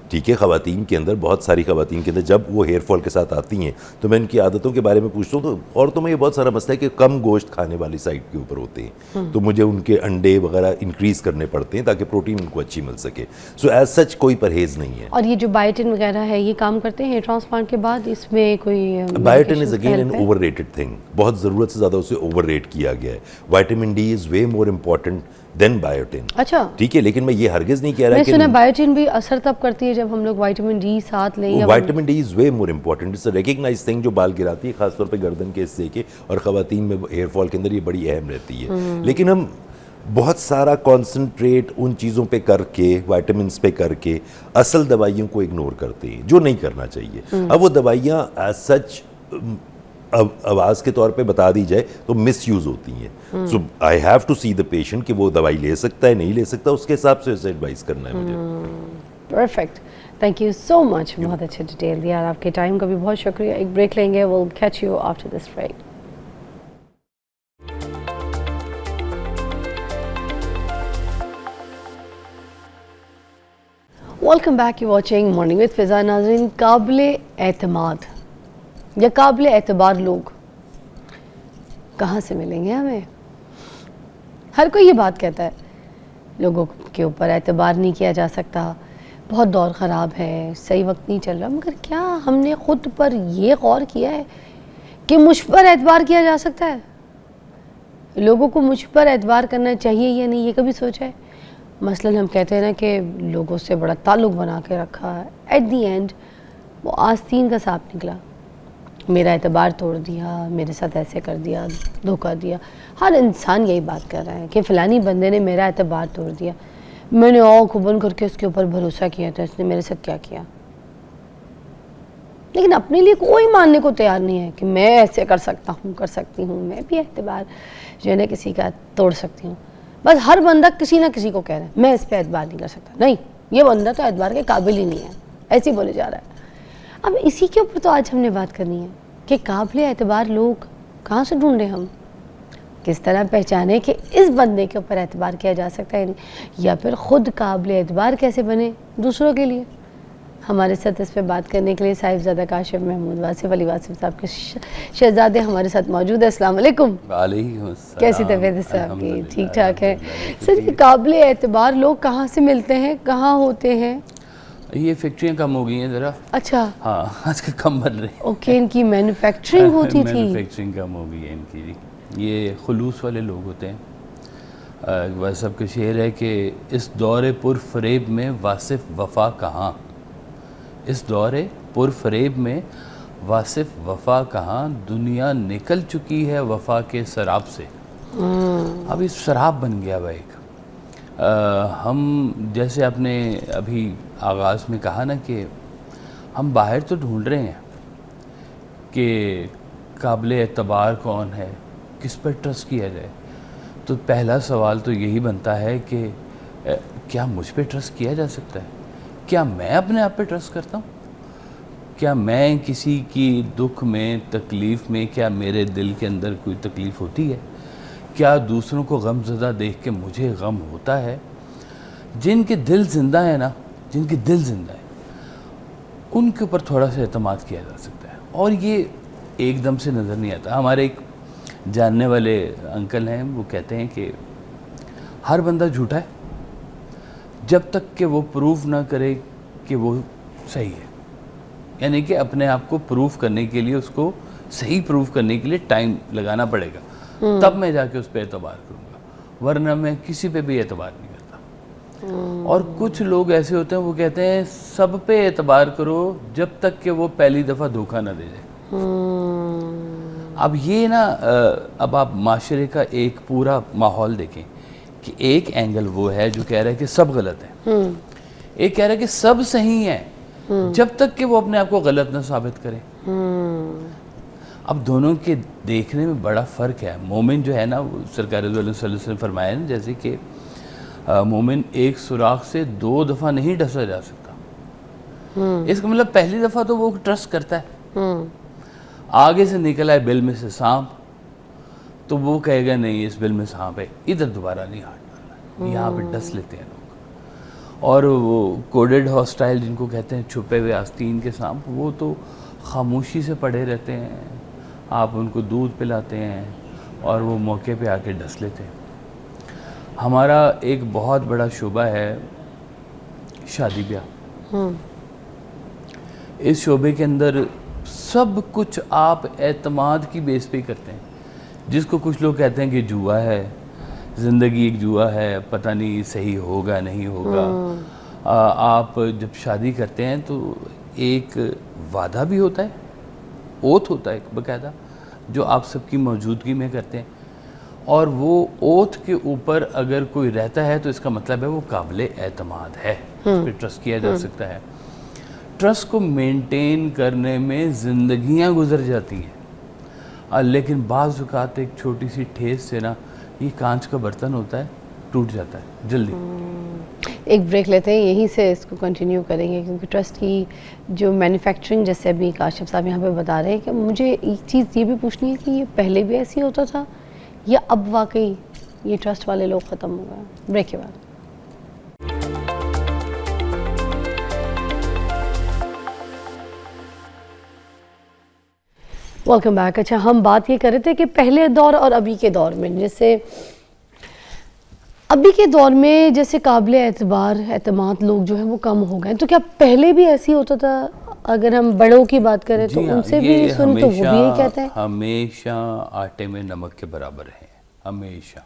ٹھیک ہے. خواتین کے اندر بہت ساری خواتین کے اندر جب وہ ہیئر فال کے ساتھ آتی ہیں تو میں ان کی عادتوں کے بارے میں پوچھتا ہوں تو عورتوں میں یہ بہت سارا مسئلہ ہے کہ کم گوشت کھانے والی سائڈ کے اوپر ہوتے ہیں, تو مجھے ان کے انڈے وغیرہ انکریز کرنے پڑتے ہیں تاکہ پروٹین ان کو اچھی مل سکے. سو ایز سچ کوئی پرہیز نہیں ہے. اور یہ جو بائیوٹن وغیرہ ہے یہ کام کرتے ہیں ہیئر ٹرانسپلانٹ کے بعد؟ اس میں کوئی biotin is again an overrated thing, بہت ضرورت سے زیادہ اسے اوور ریٹ کیا گیا ہے. Vitamin D is way more important than biotin. اچھا ٹھیک ہے, لیکن میں یہ ہرگز نہیں کہہ رہا کہ میں سنا بائیوٹن بھی اثر تب کرتی ہے جب ہم لوگ وائٹامن ڈی ساتھ لیں. Vitamin D is way more important, it's a recognise thing جو بال گراتی ہے خاص طور پہ گردن کے حصے کے, اور خواتین میں ہیئر فال کے اندر یہ بڑی اہم رہتی ہے. لیکن ہم بہت سارا کانسنٹریٹ ان چیزوں پہ کر کے, وائٹامنس پہ کر کے اصل دوائیوں کو اگنور کرتے ہیں جو نہیں کرنا چاہیے. اب وہ دوائیاں ایز سچ آواز کے طور پہ بتا دی جائے تو مس یوز ہوتی ہیں. So I have to see the patient کہ وہ دوائی لے سکتا ہے نہیں لے سکتا, اس کے حساب سے اسے ایڈوائز کرنا ہے مجھے. پرفیکٹ, تھینک یو سو مچ, بہت اچھا ڈیٹیل دیا, آپ کے ٹائم کا بھی بہت شکریہ. ایک بریک لیں گے, we'll catch you after this break. Welcome back, you watching morning with Faza. ناظرین, قابل اعتماد یا قابل اعتبار لوگ کہاں سے ملیں گے ہمیں؟ ہر کوئی یہ بات کہتا ہے, لوگوں کے اوپر اعتبار نہیں کیا جا سکتا, بہت دور خراب ہے, صحیح وقت نہیں چل رہا. مگر کیا ہم نے خود پر یہ غور کیا ہے کہ مجھ پر اعتبار کیا جا سکتا ہے؟ لوگوں کو مجھ پر اعتبار کرنا چاہیے یا نہیں, یہ کبھی سوچا ہے؟ مثلاً ہم کہتے ہیں نا کہ لوگوں سے بڑا تعلق بنا کے رکھا ہے, ایٹ دی اینڈ وہ آستین کا سانپ نکلا, میرا اعتبار توڑ دیا, میرے ساتھ ایسے کر دیا, دھوکہ دیا. ہر انسان یہی بات کر رہا ہے کہ فلانی بندے نے میرا اعتبار توڑ دیا, میں نے آنکھ بند کر کے اس کے اوپر بھروسہ کیا تھا, اس نے میرے ساتھ کیا کیا. لیکن اپنے لیے کوئی ماننے کو تیار نہیں ہے کہ میں ایسے کر سکتا ہوں, کر سکتی ہوں, میں بھی اعتبار جو ہے نا کسی کا توڑ سکتی ہوں. بس ہر بندہ کسی نہ کسی کو کہہ رہا ہے میں اس پہ اعتبار نہیں کر سکتا, نہیں یہ بندہ تو اعتبار کے قابل ہی نہیں ہے, ایسے ہی بولے جا رہا ہے. اب اسی کے اوپر تو آج ہم نے بات کرنی ہے کہ قابل اعتبار لوگ کہاں سے ڈھونڈیں, ہم کس طرح پہچانے کہ اس بندے کے اوپر اعتبار کیا جا سکتا ہے, یا پھر خود قابل اعتبار کیسے بنے دوسروں کے لیے. ہمارے ساتھ اس پہ بات کرنے کے لیے صاحبزادہ کاشف محمود واصف علی واصف صاحب کے شہزادے ہمارے ساتھ موجود ہیں. السلام علیکم. وعلیکم السلام. کیسی طبیعت ہے صاحب کی؟ ٹھیک ٹھاک ہے سر. یہ قابل اعتبار لوگ کہاں سے ملتے ہیں, کہاں ہوتے ہیں؟ یہ فیکٹریاں کم ہو گئی ہیں ذرا. اچھا, ہاں آج کل کم بن رہی ہیں. اوکے, ان کی مینوفیکچرنگ ہوتی تھی. مینوفیکچرنگ کم ہو گئی ہے ان کی. یہ خلوص والے لوگ ہوتے ہیں. ویسے سب کا شعر ہے کہ اس دور پر فریب میں واصف وفا کہاں, اس دور پر فریب میں واصف وفا کہاں, دنیا نکل چکی ہے وفا کے سراب سے. اب اس سراب بن گیا بھائی. ہم جیسے آپ نے ابھی آغاز میں کہا نا کہ ہم باہر تو ڈھونڈ رہے ہیں کہ قابل اعتبار کون ہے, کس پر ٹرسٹ کیا جائے. تو پہلا سوال تو یہی بنتا ہے کہ کیا مجھ پہ ٹرسٹ کیا جا سکتا ہے؟ کیا میں اپنے آپ پہ ٹرسٹ کرتا ہوں؟ کیا میں کسی کی دکھ میں, تکلیف میں, کیا میرے دل کے اندر کوئی تکلیف ہوتی ہے؟ کیا دوسروں کو غم زدہ دیکھ کے مجھے غم ہوتا ہے؟ جن کے دل زندہ ہیں نا, جن کے دل زندہ ہیں, ان کے اوپر تھوڑا سا اعتماد کیا جا سکتا ہے. اور یہ ایک دم سے نظر نہیں آتا. ہمارے ایک جاننے والے انکل ہیں, وہ کہتے ہیں کہ ہر بندہ جھوٹا ہے جب تک کہ وہ پروف نہ کرے کہ وہ صحیح ہے. یعنی کہ اپنے آپ کو پروف کرنے کے لیے, اس کو صحیح پروف کرنے کے لیے ٹائم لگانا پڑے گا, تب میں جا کے اس پہ اعتبار کروں گا, ورنہ میں کسی پہ بھی اعتبار نہیں کرتا. اور کچھ لوگ ایسے ہوتے ہیں, وہ کہتے ہیں سب پہ اعتبار کرو جب تک کہ وہ پہلی دفعہ دھوکہ نہ دے جائے. اب یہ نا, اب آپ معاشرے کا ایک پورا ماحول دیکھیں کہ ایک اینگل وہ ہے جو کہہ رہا ہے کہ سب غلط ہیں, ایک کہہ رہا ہے کہ سب صحیح ہیں, جب تک کہ وہ اپنے آپ کو غلط نہ ثابت کرے. اب دونوں کے دیکھنے میں بڑا فرق ہے. مومن جو ہے نا, سرکار صلی اللہ علیہ وسلم فرمایا نا, جیسے کہ مومن ایک سوراخ سے 2 دفعہ نہیں ڈسا جا سکتا. اس کا مطلب پہلی دفعہ تو وہ ٹرسٹ کرتا ہے, آگے سے نکلا ہے بل میں سے سانپ, تو وہ کہے گا نہیں اس بل میں سانپ ہے, ادھر دوبارہ نہیں ہاتھ ڈالنا. یہاں پہ ڈس لیتے ہیں لوگ. اور وہ کوڈڈ ہاسٹائل جن کو کہتے ہیں چھپے ہوئے آستین کے سانپ، وہ تو خاموشی سے پڑے رہتے ہیں، آپ ان کو دودھ پلاتے ہیں اور وہ موقع پہ آ کے ڈس لیتے ہیں۔ ہمارا ایک بہت بڑا شعبہ ہے شادی بیاہ، اس شعبے کے اندر سب کچھ آپ اعتماد کی بیس پہ کرتے ہیں، جس کو کچھ لوگ کہتے ہیں کہ جوا ہے، زندگی ایک جوا ہے، پتہ نہیں صحیح ہوگا نہیں ہوگا۔ آپ جب شادی کرتے ہیں تو ایک وعدہ بھی ہوتا ہے، اوتھ ہوتا ہے ایک باقاعدہ، جو آپ سب کی موجودگی میں کرتے ہیں، اور وہ اوتھ کے اوپر اگر کوئی رہتا ہے تو اس کا مطلب ہے وہ قابل اعتماد ہے، اس پہ ٹرسٹ کیا جا سکتا ہے۔ ٹرسٹ کو مینٹین کرنے میں زندگیاں گزر جاتی ہیں، لیکن بعض اوقات ایک چھوٹی سی ٹھیس سے نا، یہ کانچ کا برتن ہوتا ہے، ٹوٹ جاتا ہے جلدی۔ ایک بریک لیتے ہیں، یہیں سے اس کو کنٹینیو کریں گے، کیونکہ ٹرسٹ کی جو مینوفیکچرنگ، جیسے ابھی کاشف صاحب یہاں پہ بتا رہے ہیں، کہ مجھے ایک چیز یہ بھی پوچھنی ہے کہ یہ پہلے بھی ایسی ہوتا تھا یا اب واقعی یہ ٹرسٹ والے لوگ ختم ہو گئے؟ بریک کے بعد ویلکم بیک۔ اچھا، ہم بات یہ کر رہے تھے کہ پہلے دور اور ابھی کے دور میں، جیسے ابھی کے دور میں جیسے قابل اعتماد لوگ جو ہیں وہ کم ہو گئے، تو کیا پہلے بھی ایسی ہوتا تھا؟ اگر ہم بڑوں کی بات کریں تو ان سے بھی سن تو وہ بھی یہی کہتے ہیں، ہمیشہ آٹے میں نمک کے برابر ہیں، ہمیشہ۔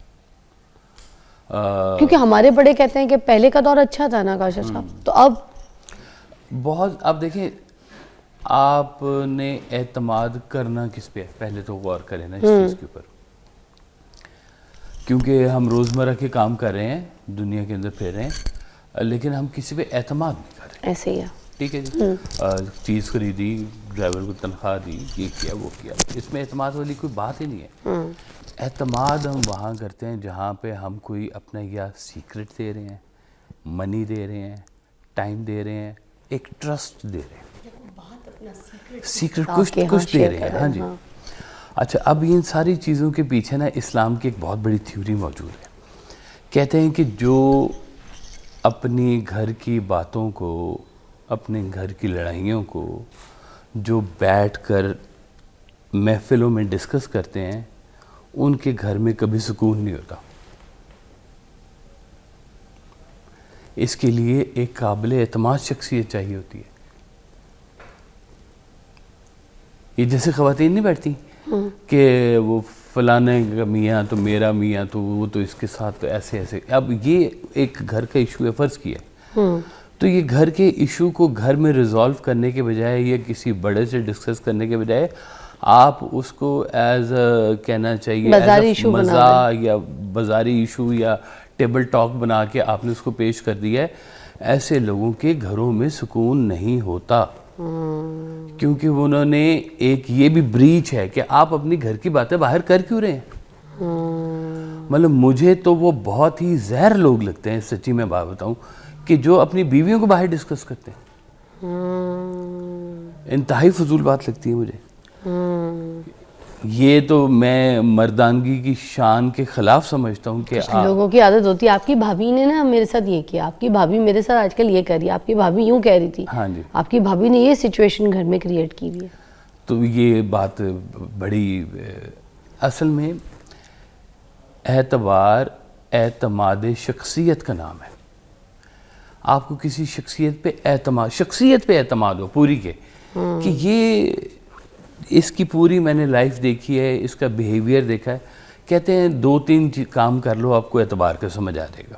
کیونکہ ہمارے بڑے کہتے ہیں کہ پہلے کا دور اچھا تھا نا کاشف صاحب، تو اب بہت، اب دیکھیں آپ نے اعتماد کرنا کس پہ ہے، پہلے تو غور کریں نا اس چیز کے اوپر، کیونکہ ہم روزمرہ کے کام کر رہے ہیں، دنیا کے اندر پھر رہے ہیں، لیکن ہم کسی پہ اعتماد نہیں کر رہے۔ ایسے ہی ہے، ٹھیک ہے جی، چیز خریدی، ڈرائیور کو تنخواہ دی، یہ کیا وہ کیا، اس میں اعتماد والی کوئی بات ہی نہیں ہے۔ اعتماد ہم وہاں کرتے ہیں جہاں پہ ہم کوئی اپنا یا سیکرٹ دے رہے ہیں، منی دے رہے ہیں، ٹائم دے رہے ہیں، ایک ٹرسٹ دے رہے ہیں، سیکرٹ کچھ دے رہے ہیں۔ ہاں جی، اچھا، اب ان ساری چیزوں کے پیچھے نا اسلام کی ایک بہت بڑی تھیوری موجود ہے۔ کہتے ہیں کہ جو اپنی گھر کی باتوں کو، اپنے گھر کی لڑائیوں کو جو بیٹھ کر محفلوں میں ڈسکس کرتے ہیں، ان کے گھر میں کبھی سکون نہیں ہوتا۔ اس کے لیے ایک قابل اعتماد شخصیت چاہیے ہوتی ہے۔ یہ جیسے خواتین نہیں بیٹھتی کہ وہ فلانے کا میاں تو میرا میاں تو وہ تو اس کے ساتھ ایسے ایسے، اب یہ ایک گھر کا ایشو ہے، فرض کیا، تو یہ گھر کے ایشو کو گھر میں ریزالو کرنے کے بجائے یا کسی بڑے سے ڈسکس کرنے کے بجائے آپ اس کو ایز کہنا چاہیے مزاح یا بازاری ایشو یا ٹیبل ٹاک بنا کے آپ نے اس کو پیش کر دیا ہے۔ ایسے لوگوں کے گھروں میں سکون نہیں ہوتا، کیونکہ انہوں نے ایک یہ بھی بریچ ہے کہ آپ اپنی گھر کی باتیں باہر کر کیوں رہے ہیں۔ مطلب مجھے تو وہ بہت ہی زہر لوگ لگتے ہیں، سچی میں بات بتاؤں، کہ جو اپنی بیویوں کو باہر ڈسکس کرتے ہیں، انتہائی فضول بات لگتی ہے مجھے۔ یہ تو میں مردانگی کی شان کے خلاف سمجھتا ہوں کہ لوگوں کی عادت ہوتی ہے۔ آپ کی بھابھی نے نا میرے ساتھ یہ کیا، آپ کی بھابھی میرے ساتھ آج کل یہ کر رہی ہے، آپ کی بھابھی یوں کہہ رہی تھی، ہاں جی، آپ کی بھابھی نے یہ سچویشن گھر میں کریٹ کی ہوئی ہے۔ تو یہ بات بڑی، اصل میں اعتبار اعتماد شخصیت کا نام ہے۔ آپ کو کسی شخصیت پہ اعتماد ہو پوری کے، کہ یہ اس کی پوری میں نے لائف دیکھی ہے، اس کا بیہیویئر دیکھا ہے۔ کہتے ہیں 2-3 کام کر لو آپ کو اعتبار کا سمجھ آ جائے گا۔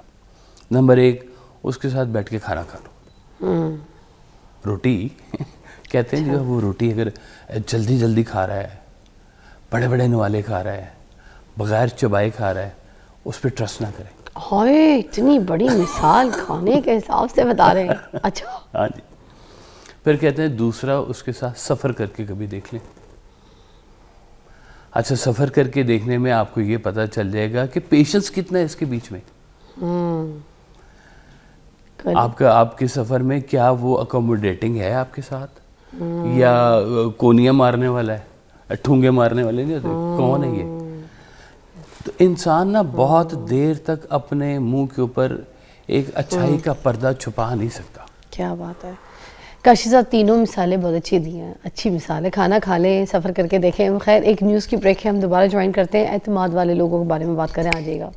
نمبر 1، اس کے ساتھ بیٹھ کے کھانا کھا لو، روٹی کہتے ہیں جو وہ روٹی اگر جلدی جلدی کھا رہا ہے، بڑے بڑے نوالے کھا رہا ہے، بغیر چبائے کھا رہا ہے، اس پہ ٹرسٹ نہ کریں۔ ہائے، اتنی بڑی مثال کھانے کے حساب سے بتا رہے ہیں۔ اچھا، ہاں جی۔ پھر کہتے ہیں دوسرا، اس کے ساتھ سفر کر کے کبھی دیکھ لیں۔ اچھا، سفر کر کے دیکھنے میں آپ کو یہ پتہ چل جائے گا کہ پیشنس کتنا ہے اس کے بیچ میں۔ آپ کے سفر میں کیا وہ اکوموڈیٹنگ ہے آپ کے ساتھ، یا کونیاں مارنے والا ہے، ٹھونگے مارنے والے نہیں ہوتے، کون ہے یہ؟ تو انسان نا بہت دیر تک اپنے منہ کے اوپر ایک اچھائی کا پردہ چھپا نہیں سکتا. کیا بات ہے. کاشی صاحب تینوں مثالیں بہت اچھی دی ہیں, اچھی مثال ہے. کھانا کھا لیں, سفر کر کے دیکھیں. خیر ایک نیوز کی بریک ہے, ہم دوبارہ جوائن کرتے ہیں. اعتماد والے لوگوں کے بارے میں بات کریں, آ جائے گا.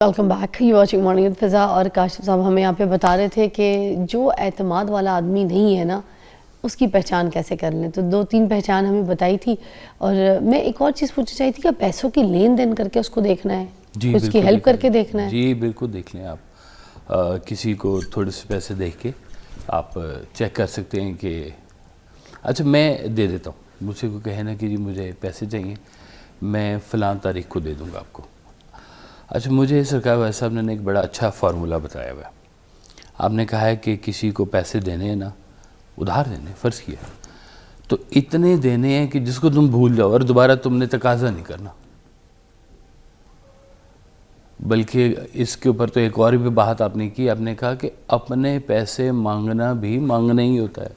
Welcome back, you watching morning with Fiza. اور کاشف صاحب ہمیں یہاں پہ بتا رہے تھے کہ جو اعتماد والا آدمی نہیں ہے نا, اس کی پہچان کیسے کر لیں. تو 2-3 پہچان ہمیں بتائی تھی. اور میں ایک اور چیز پوچھنا چاہی تھی کہ پیسوں کی لین دین کر کے اس کو دیکھنا ہے, اس کی ہیلپ کر کے دیکھنا ہے. جی بالکل دیکھ لیں آپ. کسی کو تھوڑے سے پیسے دیکھ کے آپ چیک کر سکتے ہیں کہ اچھا میں دے دیتا ہوں. مجھ سے کوئی کہے نا کہ جی مجھے پیسے چاہیے, میں فلاں تاریخ کو دے دوں گا آپ کو. اچھا مجھے سرکار وائس صاحب نے ایک بڑا اچھا فارمولہ بتایا ہوا ہے. آپ نے کہا ہے کہ کسی کو پیسے دینے ہیں نا, ادھار دینے, فرض کیا تو اتنے دینے ہیں کہ جس کو تم بھول جاؤ اور دوبارہ تم نے تقاضا نہیں کرنا. بلکہ اس کے اوپر تو ایک اور بھی بات آپ نے کی. آپ نے کہا کہ اپنے پیسے مانگنا بھی مانگنا ہی ہوتا ہے.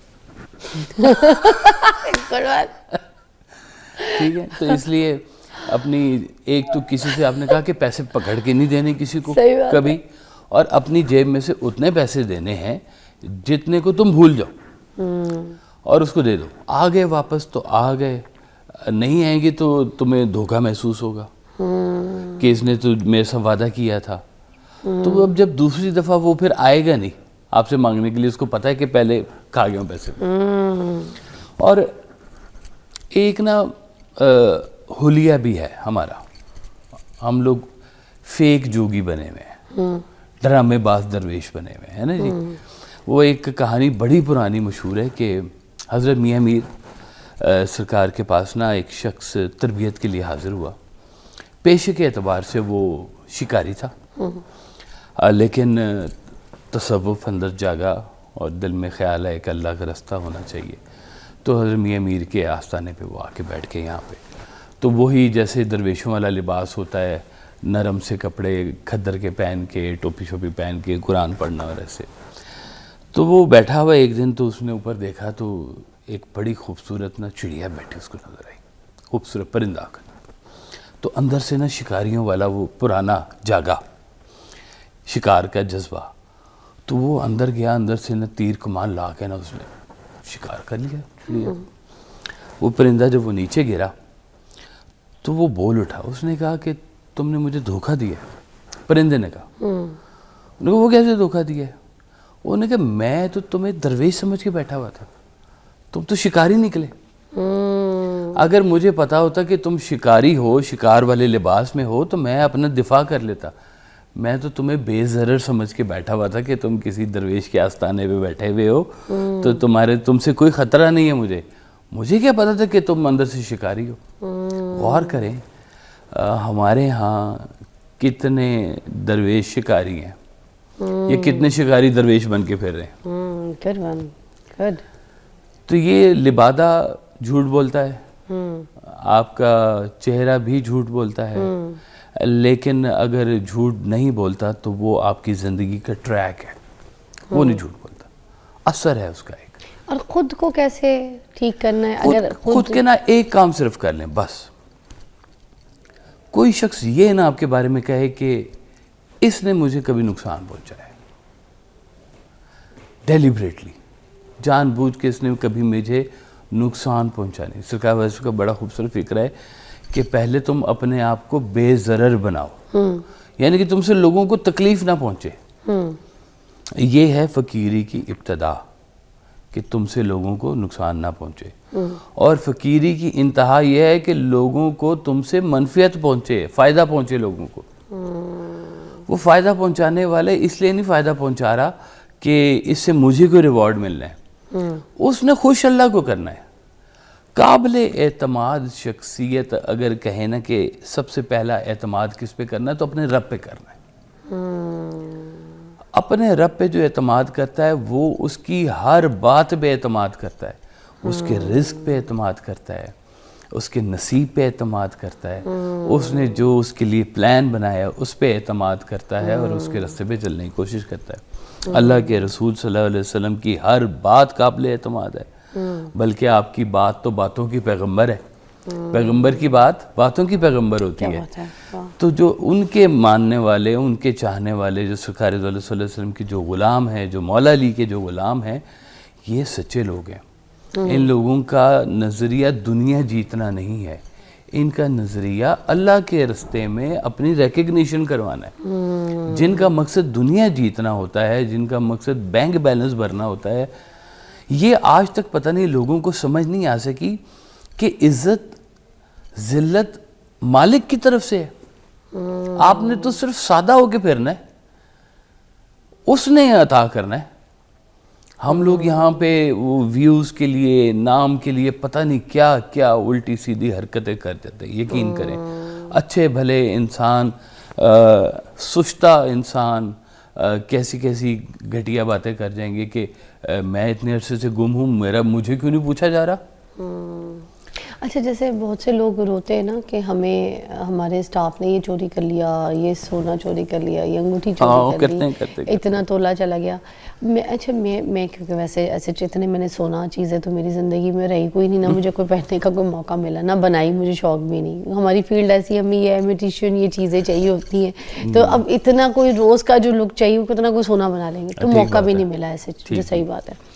ٹھیک ہے, تو اس لیے اپنی ایک تو کسی سے آپ نے کہا کہ پیسے پکڑ کے نہیں دینے کسی کو کبھی, اور اپنی جیب میں سے اتنے پیسے دینے ہیں جتنے کو تم بھول جاؤ اور اس کو دے دو. آ گئے واپس تو آ گئے, نہیں آئیں گے تو تمہیں دھوکہ محسوس ہوگا کہ اس نے تو میرے سے وعدہ کیا تھا. تو اب جب دوسری دفعہ وہ پھر آئے گا نہیں آپ سے مانگنے کے لیے, اس کو پتہ ہے کہ پہلے کھا گیا ہوں پیسے. اور ایک نا حلیہ بھی ہے ہمارا, ہم لوگ فیک جوگی بنے ہوئے ہیں, ڈرامے باز درویش بنے ہوئے ہیں نا جی. وہ ایک کہانی بڑی پرانی مشہور ہے کہ حضرت میاں میر سرکار کے پاس نا ایک شخص تربیت کے لیے حاضر ہوا. پیشے کے اعتبار سے وہ شکاری تھا, لیکن تصوف اندر جاگا اور دل میں خیال ہے کہ اللہ کا رستہ ہونا چاہیے. تو حضرت میاں میر کے آستانے پہ وہ آ کے بیٹھ کے یہاں پہ, تو وہی جیسے درویشوں والا لباس ہوتا ہے, نرم سے کپڑے کھدر کے پہن کے, ٹوپی شوپی پہن کے, قرآن پڑھنا اور ایسے. تو وہ بیٹھا ہوا ایک دن, تو اس نے اوپر دیکھا تو ایک بڑی خوبصورت نا چڑیا بیٹھی اس کو نظر آئی, خوبصورت پرندہ. تو اندر سے نا شکاریوں والا وہ پرانا جاگا شکار کا جذبہ, تو وہ اندر گیا, اندر سے نا تیر کمان لا کے نا اس نے شکار کر لیا. وہ پرندہ جب وہ نیچے گرا تو وہ بول اٹھا, اس نے کہا کہ تم نے مجھے دھوکہ دیا. پرندے نے کہا, وہ کیسے دھوکہ دیا ہے؟ انہوں نے کہا میں تو تمہیں درویش سمجھ کے بیٹھا ہوا تھا, تم تو شکاری نکلے. اگر مجھے پتا ہوتا کہ تم شکاری ہو, شکار والے لباس میں ہو, تو میں اپنا دفاع کر لیتا. میں تو تمہیں بے ضرر سمجھ کے بیٹھا ہوا تھا کہ تم کسی درویش کے آستانے پہ بیٹھے ہوئے ہو, تو تم سے کوئی خطرہ نہیں ہے. مجھے کیا پتا تھا کہ تم اندر سے شکاری ہو. غور کریں ہمارے ہاں کتنے درویش شکاری ہیں, یہ کتنے شکاری درویش بن کے پھر رہے ہیں. تو یہ لبادہ جھوٹ بولتا ہے, آپ کا چہرہ بھی جھوٹ بولتا ہے, لیکن اگر جھوٹ نہیں بولتا تو وہ آپ کی زندگی کا ٹریک ہے, وہ نہیں جھوٹ بولتا, اثر ہے اس کا ایک. اور خود کو کیسے ٹھیک کرنا ہے؟ اگر خود کے نا ایک کام صرف کر لیں بس. کوئی شخص یہ نہ آپ کے بارے میں کہے کہ اس نے مجھے کبھی نقصان پہنچایا ہے, ڈیلیبریٹلی جان بوجھ کے اس نے کبھی مجھے نقصان پہنچا نہیں. سرکار ویسے کا بڑا خوبصورت فکر ہے کہ پہلے تم اپنے آپ کو بے ضرر بناؤ, یعنی کہ تم سے لوگوں کو تکلیف نہ پہنچے. یہ ہے فقیری کی ابتدا, کہ تم سے لوگوں کو نقصان نہ پہنچے. اور فقیری کی انتہا یہ ہے کہ لوگوں کو تم سے منفعت پہنچے, فائدہ پہنچے لوگوں کو. وہ فائدہ پہنچانے والے اس لیے نہیں فائدہ پہنچا رہا کہ اس سے مجھے کوئی ریوارڈ ملنا ہے, اس نے خوش اللہ کو کرنا ہے. قابل اعتماد شخصیت اگر کہیں نا کہ سب سے پہلا اعتماد کس پہ کرنا ہے, تو اپنے رب پہ کرنا ہے. اپنے رب پہ جو اعتماد کرتا ہے وہ اس کی ہر بات پہ اعتماد کرتا ہے, اس کے رزق پہ اعتماد کرتا ہے, اس کے نصیب پہ اعتماد کرتا ہے, اس نے جو اس کے لیے پلان بنایا اس پہ اعتماد کرتا ہے, اور اس کے راستے پہ چلنے کی کوشش کرتا ہے. اللہ کے رسول صلی اللہ علیہ وسلم کی ہر بات قابل اعتماد ہے, بلکہ آپ کی بات تو باتوں کی پیغمبر ہے. پیغمبر کی بات باتوں کی پیغمبر ہوتی ہے. تو جو ان کے ماننے والے، ان کے چاہنے والے، جو سرکار صلی اللہ علیہ وسلم کی جو غلام ہیں، جو مولا علی کے جو غلام ہیں، یہ سچے لوگ ہیں. ان لوگوں کا نظریہ دنیا جیتنا نہیں ہے، ان کا نظریہ اللہ کے رستے میں اپنی ریکگنیشن کروانا ہے. جن کا مقصد دنیا جیتنا ہوتا ہے، جن کا مقصد بینک بیلنس بھرنا ہوتا ہے، یہ آج تک پتہ نہیں لوگوں کو سمجھ نہیں آ سکی کہ عزت ذلت مالک کی طرف سے ہے. آپ نے تو صرف سادہ ہو کے پھرنا ہے، اس نے عطا کرنا ہے. ہم لوگ یہاں پہ وہ ویوز کے لیے، نام کے لیے پتہ نہیں کیا کیا الٹی سیدھی حرکتیں کر جاتے ہیں. یقین کریں اچھے بھلے انسان، سشتہ انسان کیسی کیسی گھٹیا باتیں کر جائیں گے کہ میں اتنے عرصے سے گم ہوں، مجھے کیوں نہیں پوچھا جا رہا. اچھا، جیسے بہت سے لوگ روتے ہیں نا کہ ہمیں ہمارے اسٹاف نے یہ چوری کر لیا، یہ سونا چوری کر لیا، یہ انگوٹھی چوری کر لی، اتنا تولہ چلا گیا. اچھا میں کیونکہ ویسے ایسے اتنے میں نے سونا چیزیں تو میری زندگی میں رہی کوئی نہیں، نہ مجھے کوئی پہننے کا کوئی موقع ملا، نہ بنائی، مجھے شوق بھی نہیں. ہماری فیلڈ ایسی، ہمیں یہ امیٹیشن یہ چیزیں چاہیے ہوتی ہیں. تو اب اتنا کوئی روز کا جو لک چاہیے اتنا کوئی سونا بنا لیں گے، تو موقع بھی نہیں ملا ایسے. جو صحیح بات ہے.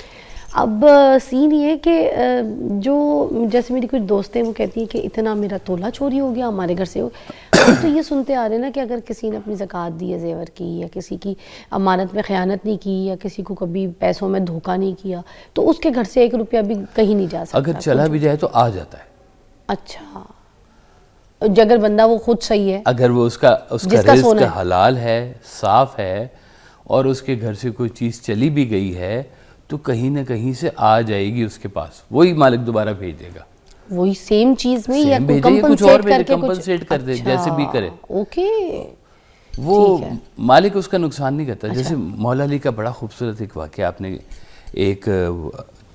اب سین یہ ہے کہ جو جیسے میری کچھ دوستیں وہ کہتی ہیں کہ اتنا میرا تولہ چوری ہو گیا ہمارے گھر سے. تو یہ سنتے آ رہے ہیں نا کہ اگر کسی نے اپنی زکوٰۃ دی ہے زیور کی، یا کسی کی امانت میں خیانت نہیں کی، یا کسی کو کبھی پیسوں میں دھوکہ نہیں کیا، تو اس کے گھر سے 1 روپیہ بھی کہیں نہیں جا سکتا. اگر چلا بھی جائے تو آ جاتا ہے. اچھا، اگر بندہ وہ خود صحیح ہے، اگر وہ اس کا رزق حلال ہے، صاف ہے، اور اس کے گھر سے کوئی چیز چلی بھی گئی ہے تو کہیں نہ کہیں سے آ جائے گی اس کے پاس، وہی مالک دوبارہ بھیج دے گا. وہی سیم چیز میں یا کچھ اور کمپنسیٹ کر دے، جیسے بھی کرے. اوکے، وہ مالک اس کا نقصان نہیں کرتا. جیسے مولا علی کا بڑا خوبصورت ایک واقعہ، آپ نے ایک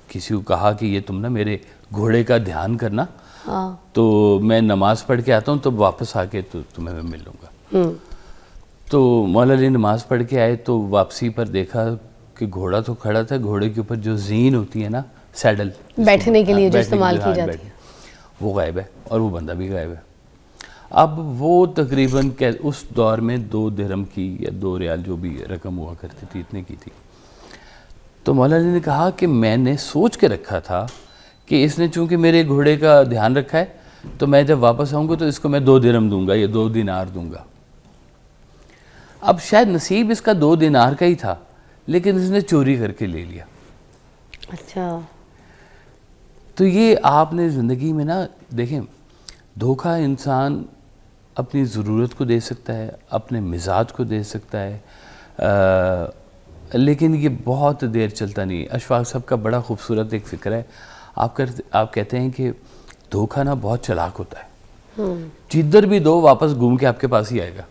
کسی کو کہا کہ یہ تم نا میرے گھوڑے کا دھیان کرنا، تو میں نماز پڑھ کے آتا ہوں تو واپس آ کے تو تمہیں میں مل لوں گا. تو مولا علی نماز پڑھ کے آئے تو واپسی پر دیکھا کہ گھوڑا تو کھڑا تھا، گھوڑے کے اوپر جو زین ہوتی ہے نا، سیڈل بیٹھنے کے لیے جو استعمال کی جاتی ہے، وہ غائب ہے، اور وہ بندہ بھی غائب ہے. اب وہ تقریباً اس دور میں 2 درہم کی یا 2 ریال جو بھی رقم ہوا کرتی تھی، اتنے کی تھی. تو مولا علی نے کہا کہ میں نے سوچ کے رکھا تھا کہ اس نے چونکہ میرے گھوڑے کا دھیان رکھا ہے تو میں جب واپس آؤں گا تو اس کو میں 2 درہم دوں گا یا 2 دینار دوں گا. اب شاید نصیب اس کا 2 دینار کا ہی تھا، لیکن اس نے چوری کر کے لے لیا. اچھا، تو یہ آپ نے زندگی میں نا دیکھیں، دھوکہ انسان اپنی ضرورت کو دے سکتا ہے، اپنے مزاج کو دے سکتا ہے، لیکن یہ بہت دیر چلتا نہیں. اشفاق صاحب کا بڑا خوبصورت ایک فکر ہے. آپ کہتے ہیں کہ دھوکہ نا بہت چلاک ہوتا ہے، جدھر بھی دو واپس گھوم کے آپ کے پاس ہی آئے گا.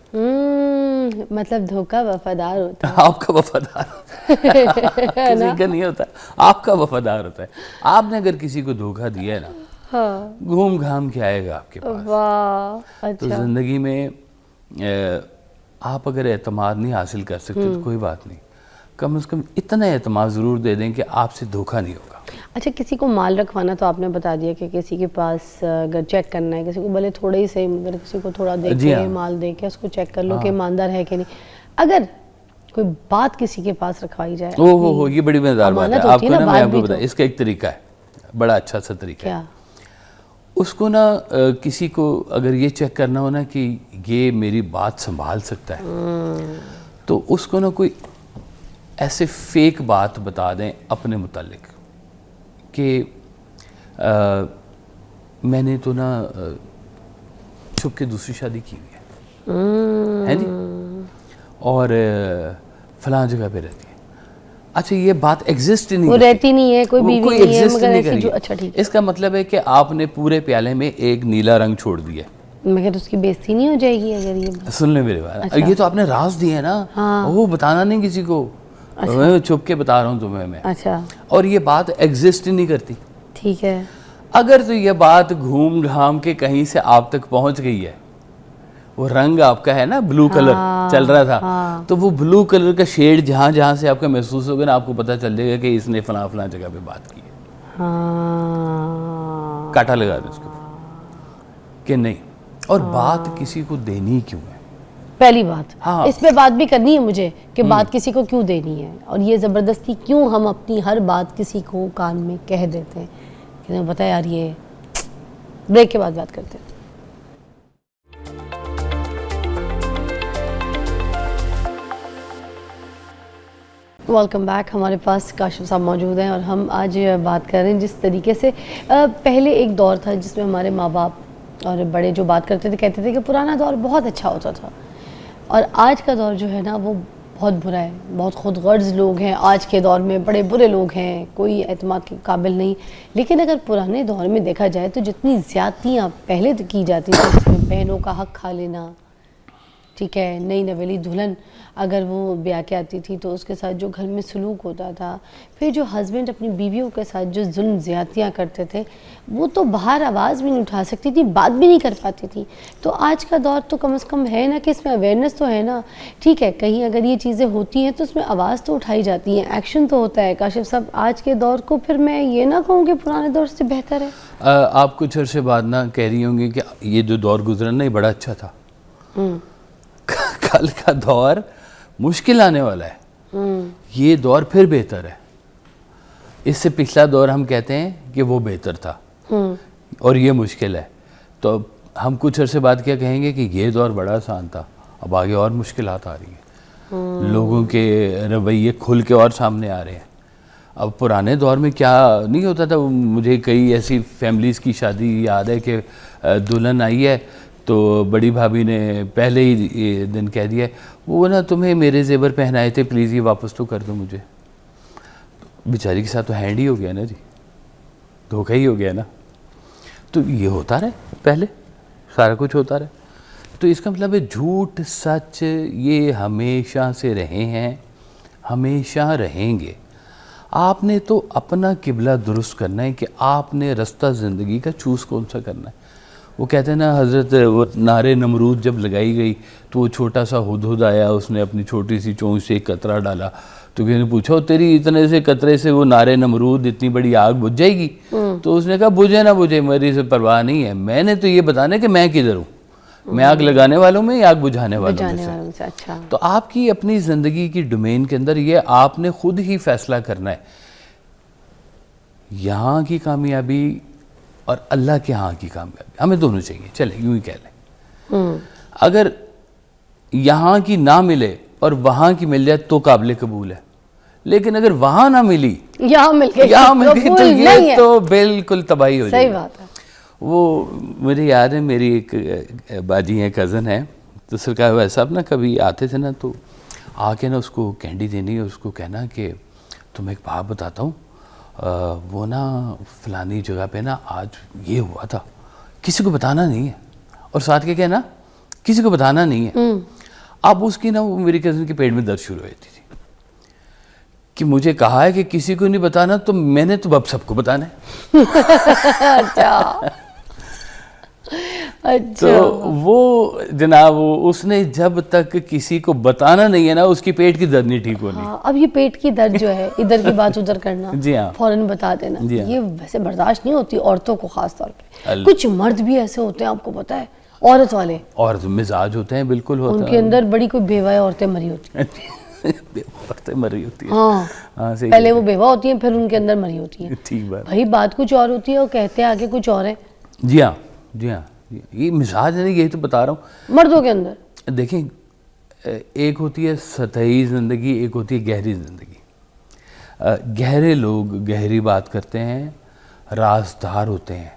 مطلب دھوکہ وفادار ہوتا ہے. آپ کا وفادار ہوتا ہے، کسی کا نہیں ہوتا، آپ کا وفادار ہوتا ہے. آپ نے اگر کسی کو دھوکہ دیا ہے نا، گھوم گھام کے آئے گا آپ کے پاس. تو زندگی میں آپ اگر اعتماد نہیں حاصل کر سکتے تو کوئی بات نہیں، کم از کم اتنا اعتماد ضرور دے دیں کہ آپ سے دھوکہ نہیں ہوگا. اچھا، کسی کو مال رکھوانا تو آپ نے بتا دیا کہ کسی کے پاس اگر چیک کرنا ہے، کسی کو بھلے تھوڑے ہی سے، مگر کسی کو تھوڑا دے کے مال دے کے اس کو چیک کر لو کہ ایماندار ہے کہ نہیں. اگر کوئی بات کسی کے پاس رکھوائی جائے، یہ بڑی مزیدار بات ہے. آپ کو نا میں آپ کو بتاؤں، اس کا ایک طریقہ ہے، بڑا اچھا سا طریقہ ہے. اس کو نا کسی کو اگر یہ چیک کرنا ہو نا کہ یہ میری بات سنبھال سکتا ہے، تو اس کو نا کوئی ایسے فیک بات بتا دیں اپنے متعلق کہ میں نے تو نا چھپ کے دوسری شادی کی ہوئی ہے جی، اور فلاں جگہ پہ رہتی ہے. اچھا، یہ بات ایگزسٹ نہیں، وہ رہتی نہیں ہے، کوئی بیوی نہیں ہے، مگر ایسی جو. اچھا ٹھیک ہے. اس کا مطلب ہے کہ آپ نے پورے پیالے میں ایک نیلا رنگ چھوڑ دیا ہے. مگر اس کی بےزتی نہیں ہو جائے گی اگر یہ؟ سن لیں میرے بات، یہ تو آپ نے راز دی ہے نا، وہ بتانا نہیں کسی کو، میں چھپ کے بتا رہا ہوں تمہیں میں. اچھا، اور یہ بات ایگزسٹ ہی نہیں کرتی. ٹھیک ہے. اگر تو یہ بات گھوم گھام کے کہیں سے آپ تک پہنچ گئی ہے، وہ رنگ آپ کا ہے نا بلو کلر چل رہا تھا، تو وہ بلو کلر کا شیڈ جہاں جہاں سے آپ کا محسوس ہوگا نا، آپ کو پتہ چل جائے گا کہ اس نے فلاں فلاں جگہ پہ بات کی ہے. کاٹا لگا دیں اس کو. کہ نہیں. اور بات کسی کو دینی کیوں ہے؟ پہلی بات ہاں. اس پہ بات بھی کرنی ہے مجھے کہ بات کسی کو کیوں دینی ہے, اور یہ زبردستی کیوں ہم اپنی ہر بات کسی کو کان میں کہہ دیتے ہیں کہ نہیں پتہ یار. یہ بریک کے بعد بات کرتے ہیں. Welcome back. ہمارے پاس کاشف صاحب موجود ہیں اور ہم آج بات کر رہے ہیں جس طریقے سے پہلے ایک دور تھا جس میں ہمارے ماں باپ اور بڑے جو بات کرتے تھے کہتے تھے کہ پرانا دور بہت اچھا ہوتا تھا, اور آج کا دور جو ہے نا وہ بہت برا ہے. بہت خود غرض لوگ ہیں آج کے دور میں, بڑے برے لوگ ہیں, کوئی اعتماد کے قابل نہیں. لیکن اگر پرانے دور میں دیکھا جائے تو جتنی زیادتیاں پہلے کی جاتی تھیں, جس میں بہنوں کا حق کھا لینا, ٹھیک ہے, نئی نویلی دلہن اگر وہ بیاہ کے آتی تھی تو اس کے ساتھ جو گھر میں سلوک ہوتا تھا, پھر جو ہسبینڈ اپنی بیویوں کے ساتھ جو ظلم زیادتیاں کرتے تھے وہ تو باہر آواز بھی نہیں اٹھا سکتی تھی, بات بھی نہیں کر پاتی تھی. تو آج کا دور تو کم از کم ہے نا کہ اس میں اویئرنیس تو ہے نا. ٹھیک ہے, کہیں اگر یہ چیزیں ہوتی ہیں تو اس میں آواز تو اٹھائی جاتی ہیں, ایکشن تو ہوتا ہے. کاشف صاحب آج کے دور کو پھر میں یہ نہ کہوں کہ پرانے دور سے بہتر ہے. آپ کچھ عرصے بعد نہ کہہ رہی ہوں گی کہ یہ جو دور گزرا نا یہ بڑا اچھا تھا. کل کا دور مشکل آنے والا ہے, یہ دور پھر بہتر ہے. اس سے پچھلا دور ہم کہتے ہیں کہ وہ بہتر تھا اور یہ مشکل ہے. تو ہم کچھ عرصے بعد کیا کہیں گے کہ یہ دور بڑا آسان تھا, اب آگے اور مشکلات آ رہی ہیں, لوگوں کے رویے کھل کے اور سامنے آ رہے ہیں. اب پرانے دور میں کیا نہیں ہوتا تھا, مجھے کئی ایسی فیملیز کی شادی یاد ہے کہ دلہن آئی ہے تو بڑی بھابھی نے پہلے ہی دن کہہ دیا وہ نا تمہیں میرے زیور پہنائے تھے, پلیز یہ واپس تو کر دو مجھے. بیچاری کے ساتھ تو ہینڈ ہی ہو گیا نا جی, دھوکہ ہی ہو گیا نا. تو یہ ہوتا رہے, پہلے سارا کچھ ہوتا رہے. تو اس کا مطلب ہے جھوٹ سچ یہ ہمیشہ سے رہے ہیں, ہمیشہ رہیں گے. آپ نے تو اپنا قبلہ درست کرنا ہے کہ آپ نے رستہ زندگی کا چوز کون سا کرنا ہے. وہ کہتے ہیں نا حضرت وہ نار نمرود جب لگائی گئی تو وہ چھوٹا سا ہدہد آیا, اس نے اپنی چھوٹی سی چونچ سے ایک قطرہ ڈالا, تو کسی نے پوچھا تیری اتنے سے قطرے سے وہ نار نمرود اتنی بڑی آگ بجھ جائے گی؟ تو اس نے کہا بجھے نہ بجھے میری سے پرواہ نہیں ہے, میں نے تو یہ بتانا کہ میں کدھر ہوں, میں آگ لگانے والوں میں یا آگ بجھانے والوں میں سے. اچھا, تو آپ کی اپنی زندگی کی ڈومین کے اندر یہ آپ نے خود ہی فیصلہ کرنا ہے. یہاں کی کامیابی اور اللہ کے ہاں کی کامیابی ہمیں دونوں چاہیے, چلے یوں ہی کہہ لیں. اگر یہاں کی نہ ملے اور وہاں کی مل جائے تو قابل قبول ہے, لیکن اگر وہاں نہ ملی یہاں مل گئی تو یہ تو بالکل تباہی ہو جائے. صحیح بات ہے. وہ مجھے یاد ہے میری ایک باجی ہیں, کزن ہے, تو سرکار ویسا صاحب نا کبھی آتے تھے نا تو آ کے نا اس کو کینڈی دینی, اس کو کہنا کہ تمہیں ایک بات بتاتا ہوں, وہ نا فلانی جگہ پہ نا آج یہ ہوا تھا, کسی کو بتانا نہیں ہے, اور ساتھ کے کہنا کسی کو بتانا نہیں ہے. اب اس کی نا وہ میری کزن کے پیٹ میں درد شروع ہوئی تھی کہ مجھے کہا ہے کہ کسی کو نہیں بتانا, تو میں نے تو اب سب کو بتانا ہے. تو وہ جناب اس نے جب تک کسی کو بتانا نہیں ہے نا اس کی پیٹ کی درد نہیں ٹھیک ہونی. اب یہ پیٹ کی درد جو ہے ادھر کی بات ادھر کرنا, جی ہاں, فوراً بتا دینا, یہ ویسے برداشت نہیں ہوتی عورتوں کو خاص طور پہ. کچھ مرد بھی ایسے ہوتے ہیں آپ کو پتا ہے, عورت والے اور مزاج ہوتے ہیں, بالکل ہوتا ہے, ان کے اندر بڑی کوئی بیوہ عورتیں مری ہوتی ہیں. عورتیں مری ہوتی ہیں, ہاں, پہلے وہ بیوہ ہوتی ہیں پھر ان کے اندر مری ہوتی ہیں. ٹھیک بات, بھائی بات کچھ اور ہوتی ہے اور کہتے ہیں آگے کچھ اور ہے. جی ہاں, جی ہاں, یہ مزاج ہے, یہی تو بتا رہا ہوں مردوں کے اندر. دیکھیں ایک ہوتی ہے سطحی زندگی, ایک ہوتی ہے گہری زندگی. گہرے لوگ گہری بات کرتے ہیں, رازدار ہوتے ہیں,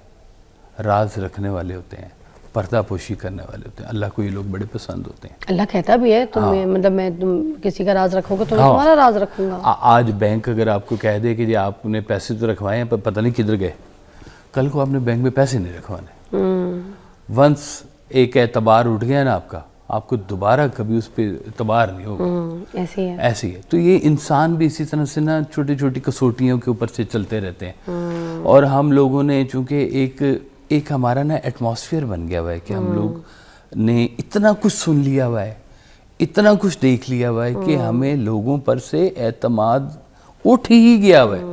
راز رکھنے والے ہوتے ہیں, پردہ پوشی کرنے والے ہوتے ہیں. اللہ کو یہ لوگ بڑے پسند ہوتے ہیں. اللہ کہتا بھی ہے تمہیں, مطلب میں تم کسی کا راز رکھو گے تو میں تمہارا راز رکھوں گا. آج بینک اگر آپ کو کہہ دے کہ جی آپ نے پیسے تو رکھوائے ہیں پر پتہ نہیں کدھر گئے, کل کو آپ نے بینک میں پیسے نہیں رکھوانے. ونس ایک اعتبار اٹھ گیا نا آپ کا, آپ کو دوبارہ کبھی اس پہ اعتبار نہیں ہوگا. ایسی ہے. تو یہ انسان بھی اسی طرح سے نا چھوٹی چھوٹی کسوٹیوں کے اوپر سے چلتے رہتے ہیں. اور ہم لوگوں نے چونکہ ایک ہمارا نا ایٹماسفیئر بن گیا ہوا ہے کہ ہم لوگ نے اتنا کچھ سن لیا ہوا ہے, اتنا کچھ دیکھ لیا ہوا ہے کہ ہمیں لوگوں پر سے اعتماد اٹھ ہی گیا ہوا ہے.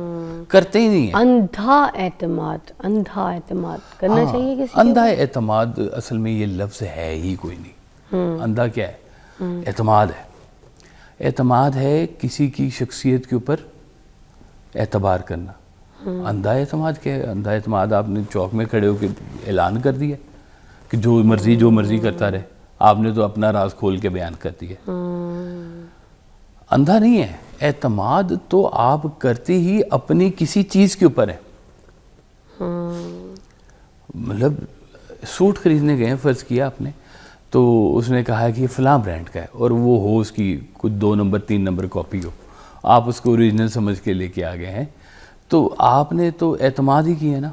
کرتے ہی نہیں ہیں. اندھا اعتماد کرنا چاہیے کسی کے اندھا اعتماد اصل میں یہ لفظ ہے ہی کوئی نہیں. اندھا کیا ہے؟ اعتماد ہے. اعتماد ہے کسی کی شخصیت کے اوپر اعتبار کرنا. اندھا اعتماد کیا ہے؟ اندھا اعتماد آپ نے چوک میں کھڑے ہو کے اعلان کر دیا کہ جو مرضی کرتا رہے. آپ نے تو اپنا راز کھول کے بیان کر دیا. اندھا نہیں ہے. اعتماد تو آپ کرتے ہی اپنی کسی چیز کے اوپر ہے. مطلب سوٹ خریدنے گئے ہیں فرض کیا آپ نے, تو اس نے کہا کہ یہ فلاں برانڈ کا ہے, اور وہ ہو اس کی کچھ 2 نمبر 3 نمبر کاپی ہو, آپ اس کو اوریجنل سمجھ کے لے کے آ گئے ہیں, تو آپ نے تو اعتماد ہی کیا نا.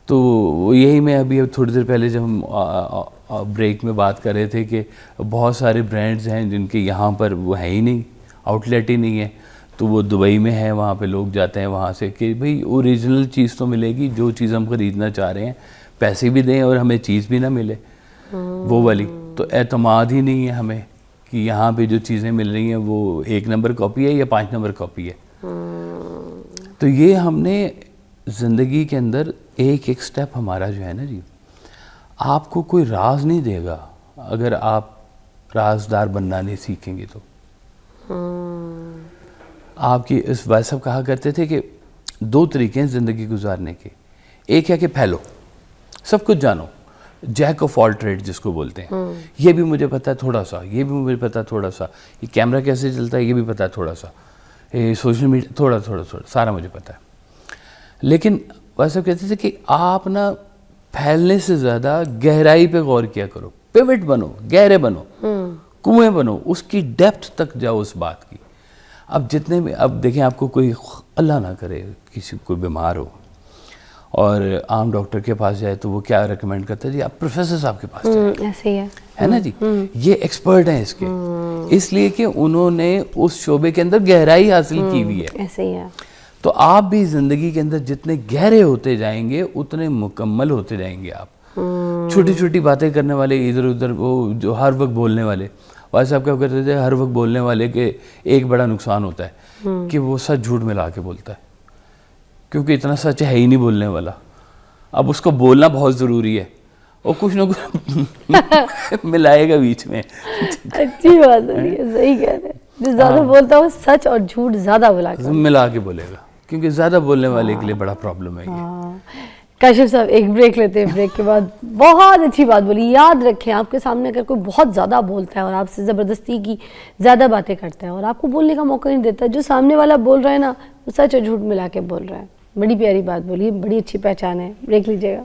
تو یہی میں ابھی تھوڑی دیر پہلے جب ہم بریک میں بات کر رہے تھے کہ بہت سارے برانڈز ہیں جن کے یہاں پر وہ ہے ہی نہیں, آؤٹ لیٹ ہی نہیں ہے, تو وہ دبئی میں ہے, وہاں پہ لوگ جاتے ہیں وہاں سے کہ بھئی اوریجنل چیز تو ملے گی, جو چیز ہم خریدنا چاہ رہے ہیں پیسے بھی دیں اور ہمیں چیز بھی نہ ملے وہ والی. تو اعتماد ہی نہیں ہے ہمیں کہ یہاں پہ جو چیزیں مل رہی ہیں وہ 1 نمبر کاپی ہے یا 5 نمبر کاپی ہے. تو یہ ہم نے زندگی کے اندر ایک سٹیپ ہمارا جو ہے نا جی, آپ کو کوئی راز نہیں دے گا اگر آپ رازدار بننا نہیں سیکھیں گے. تو آپ کی اس بھائی صاحب کہا کرتے تھے کہ 2 طریقے ہیں زندگی گزارنے کے. ایک ہے کہ پھیلو, سب کچھ جانو, جیک آف آل ٹریڈ جس کو بولتے ہیں. یہ بھی مجھے پتا ہے تھوڑا سا, یہ بھی مجھے پتا ہے تھوڑا سا, یہ کیمرہ کیسے چلتا ہے یہ بھی پتا ہے تھوڑا سا, یہ سوشل میڈیا تھوڑا سارا مجھے پتا ہے. لیکن ویسا کہتے تھے کہ آپ نا پھیلنے سے زیادہ گہرائی پہ غور کیا کرو, پیوٹ بنو, گہرے بنو, کنویں بنو, اس کی ڈیپتھ تک جاؤ اس بات کی. اب جتنے میں اب دیکھیں آپ کو کوئی اللہ نہ کرے کسی کوئی بیمار ہو اور عام ڈاکٹر کے پاس جائے تو وہ کیا ریکمینڈ کرتا ہے جی آپ پروفیسر صاحب کے پاس جائیں. ایسے ہی ہے نا جی, یہ ایکسپرٹ ہیں اس کے, اس لیے کہ انہوں نے اس شعبے کے اندر گہرائی حاصل کی ہوئی ہے. ایسے ہی ہے. تو آپ بھی زندگی کے اندر جتنے گہرے ہوتے جائیں گے اتنے مکمل ہوتے جائیں گے. آپ چھوٹی چھوٹی باتیں کرنے والے ادھر ادھر, وہ جو ہر وقت بولنے والے, بھائی صاحب کیا کرتے تھے, ہر وقت بولنے والے کے ایک بڑا نقصان ہوتا ہے کہ وہ سچ جھوٹ ملا کے بولتا ہے, کیونکہ اتنا سچ ہے ہی نہیں بولنے والا. اب اس کو بولنا بہت ضروری ہے اور کچھ نہ کچھ ملائے گا بیچ میں. اچھی بات ہے, صحیح کہہ رہے ہیں. جو زیادہ بولتا ہے وہ سچ اور جھوٹ زیادہ ملا کے بولے گا, کیونکہ زیادہ بولنے والے کے لیے بڑا پرابلم ہے یہ. کاشف صاحب ایک بریک لیتے ہیں, بریک کے بعد بہت اچھی بات بولی. یاد رکھیں آپ کے سامنے اگر کوئی بہت زیادہ بولتا ہے اور آپ سے زبردستی کی زیادہ باتیں کرتا ہے اور آپ کو بولنے کا موقع نہیں دیتا, جو سامنے والا بول رہا ہے نا وہ سچ اور جھوٹ ملا کے بول رہا ہے. بڑی پیاری بات بولی, بڑی اچھی پہچان ہے. بریک لیجیے گا.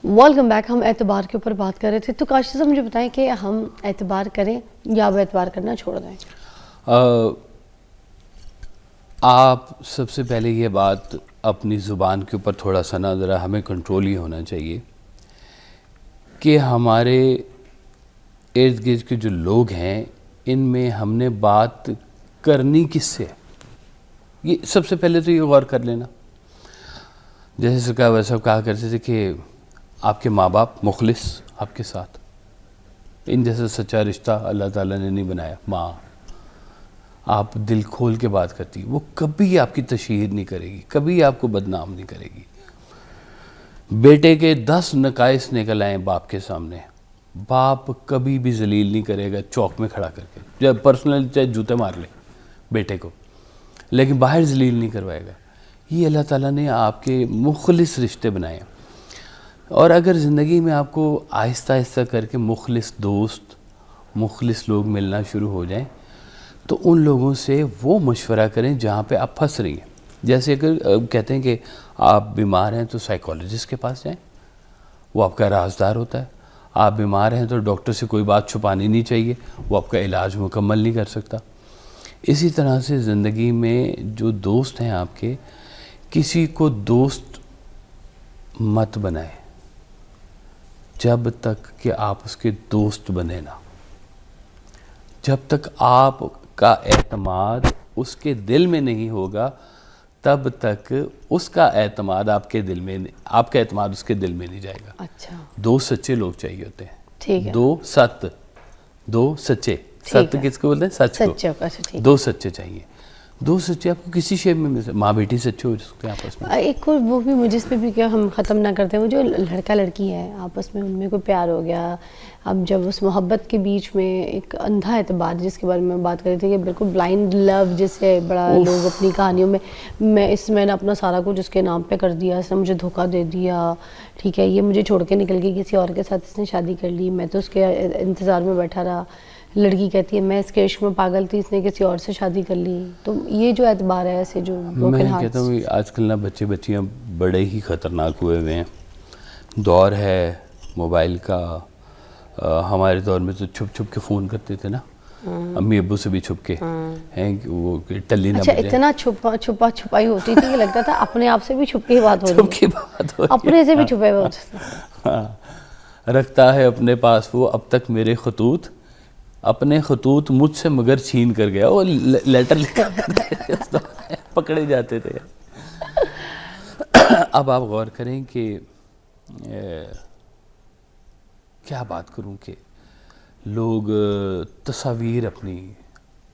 Welcome back. ہم اعتبار کے اوپر بات کر رہے تھے, تو کاشف صاحب مجھے بتائیں کہ ہم اعتبار کریں یا اب اعتبار کرنا چھوڑ دیں؟ آپ سب سے پہلے یہ بات اپنی زبان کے اوپر تھوڑا سا نا ذرا ہمیں کنٹرول ہی ہونا چاہیے کہ ہمارے ارد گرد کے جو لوگ ہیں ان میں ہم نے بات کرنی کس سے ہے. یہ سب سے پہلے تو یہ غور کر لینا. جیسے سرکار ویسا صاحب کہا کرتے تھے کہ آپ کے ماں باپ مخلص آپ کے ساتھ, ان جیسا سچا رشتہ اللہ تعالیٰ نے نہیں بنایا. ماں آپ دل کھول کے بات کرتی, وہ کبھی آپ کی تشہیر نہیں کرے گی, کبھی آپ کو بدنام نہیں کرے گی. بیٹے کے 10 نقائص نکل آئیں باپ کے سامنے, باپ کبھی بھی ذلیل نہیں کرے گا چوک میں کھڑا کر کے, جب پرسنل چاہے جوتے مار لے بیٹے کو, لیکن باہر ذلیل نہیں کروائے گا. یہ اللہ تعالیٰ نے آپ کے مخلص رشتے بنائے ہیں. اور اگر زندگی میں آپ کو آہستہ آہستہ کر کے مخلص دوست, مخلص لوگ ملنا شروع ہو جائیں تو ان لوگوں سے وہ مشورہ کریں جہاں پہ آپ پھنس رہی ہیں. جیسے اگر کہتے ہیں کہ آپ بیمار ہیں تو سائیکالوجسٹ کے پاس جائیں, وہ آپ کا رازدار ہوتا ہے. آپ بیمار ہیں تو ڈاکٹر سے کوئی بات چھپانی نہیں چاہیے, وہ آپ کا علاج مکمل نہیں کر سکتا. اسی طرح سے زندگی میں جو دوست ہیں آپ کے, کسی کو دوست مت بنائیں جب تک کہ آپ اس کے دوست بنے نا. جب تک آپ کا اعتماد اس کے دل میں نہیں ہوگا تب تک اس کا اعتماد آپ کے دل میں, آپ کا اعتماد اس کے دل میں نہیں جائے گا. اچھا, دوست سچے لوگ چاہیے ہوتے ہیں ٹھیک ہے. 2 7 2 سچے. ست کس کو بولتے ہیں؟ سچ کو. سچے. اچھا ٹھیک. 2 سچے چاہیے. 2 سچے آپ کو کسی شے میں ماں بیٹی سچے ہو سکتے ہیں آپس میں. ایک اور وہ بھی مجھے اس پہ بھی کیا ہم ختم نہ کرتے ہیں، وہ جو لڑکا لڑکی ہے آپس میں ان میں کوئی پیار ہو گیا، اب جب اس محبت کے بیچ میں ایک اندھا اعتبار جس کے بارے میں بات کر رہی تھی کہ بالکل بلائنڈ لو جسے بڑا لوگ اپنی کہانیوں میں میں نے اپنا سارا کچھ اس کے نام پہ کر دیا، اس نے مجھے دھوکہ دے دیا، ٹھیک ہے، یہ مجھے چھوڑ کے نکل گئی، کسی اور کے ساتھ اس نے شادی کر لی، میں تو اس کے انتظار میں بیٹھا رہا. لڑکی کہتی ہے میں اس کے عشق میں پاگل تھی، اس نے کسی اور سے شادی کر لی. تو یہ جو اعتبار ہے ایسے جو میں کہتا ہوں آج کل نا بچے بچیاں بڑے ہی خطرناک ہوئے ہوئے ہیں. دور ہے موبائل کا. ہمارے دور میں تو چھپ چھپ کے فون کرتے تھے نا، امی ابو سے بھی چھپ کے، ہیں وہ ٹلی نہ بجے. اچھا اتنا چھپائی ہوتی تھی کہ لگتا تھا اپنے آپ سے بھی چھپ کے بات ہو رہی ہے، اپنے سے بھی چھپے ہوئے ہوتے تھے. رکھتا ہے اپنے پاس وہ اب تک میرے خطوط، اپنے خطوط مجھ سے مگر چھین کر گیا. وہ لیٹر لکھا پکڑے جاتے تھے. اب آپ غور کریں کہ کیا بات کروں کہ لوگ تصاویر اپنی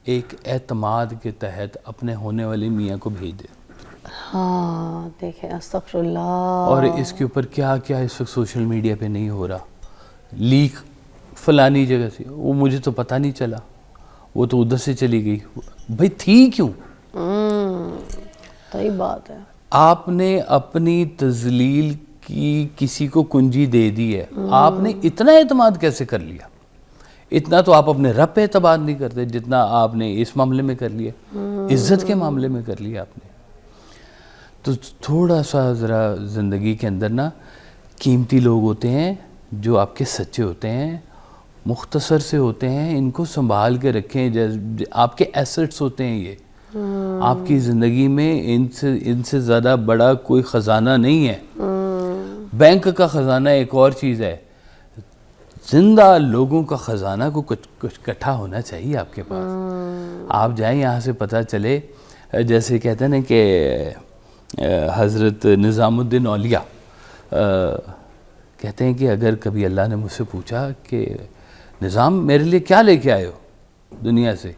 ایک اعتماد کے تحت اپنے ہونے والے میاں کو بھیج دیں. ہاں دیکھیں استغفر اللہ. اور اس کے اوپر کیا کیا اس وقت سوشل میڈیا پہ نہیں ہو رہا. لیک فلانی جگہ سے، وہ مجھے تو پتہ نہیں چلا، وہ تو ادھر سے چلی گئی. بھائی تھی کیوں؟ صحیح بات ہے. آپ نے اپنی تذلیل کی کسی کو کنجی دے دی ہے، آپ نے اتنا اعتماد کیسے کر لیا؟ اتنا تو آپ اپنے رب پہ اعتماد نہیں کرتے جتنا آپ نے اس معاملے میں کر لیا، عزت کے معاملے میں کر لیا آپ نے. تو تھوڑا سا ذرا زندگی کے اندر نا قیمتی لوگ ہوتے ہیں جو آپ کے سچے ہوتے ہیں، مختصر سے ہوتے ہیں، ان کو سنبھال کے رکھیں. آپ کے ایسٹس ہوتے ہیں یہ آپ کی زندگی میں، ان سے زیادہ بڑا کوئی خزانہ نہیں ہے. بینک کا خزانہ ایک اور چیز ہے، زندہ لوگوں کا خزانہ کو کچھ کٹھا ہونا چاہیے آپ کے پاس. آپ جائیں یہاں سے پتہ چلے، جیسے کہتے ہیں نا کہ حضرت نظام الدین اولیاء کہتے ہیں کہ اگر کبھی اللہ نے مجھ سے پوچھا کہ نظام میرے لیے کیا لے کے آئے ہو دنیا سے،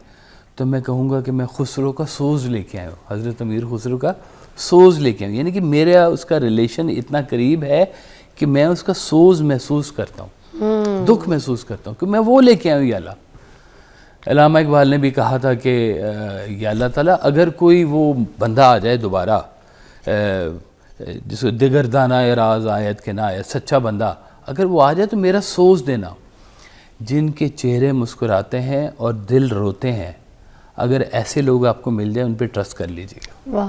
تو میں کہوں گا کہ میں خسرو کا سوز لے کے آیا ہوں. حضرت امیر خسرو کا سوز لے کے آیا ہوں، یعنی کہ میرا اس کا ریلیشن اتنا قریب ہے کہ میں اس کا سوز محسوس کرتا ہوں، دکھ محسوس کرتا ہوں کہ میں وہ لے کے آیا ہوں. یا اللہ، علامہ اقبال نے بھی کہا تھا کہ یا اللہ تعالیٰ اگر کوئی وہ بندہ آ جائے دوبارہ جس کو دگر دانہ راز آیت کے نہ آیت، سچا بندہ اگر وہ آ جائے تو میرا سوز دینا. جن کے چہرے مسکراتے ہیں اور دل روتے ہیں، اگر ایسے لوگ آپ کو مل جائیں ان پہ ٹرسٹ کر لیجیے گا. واہ،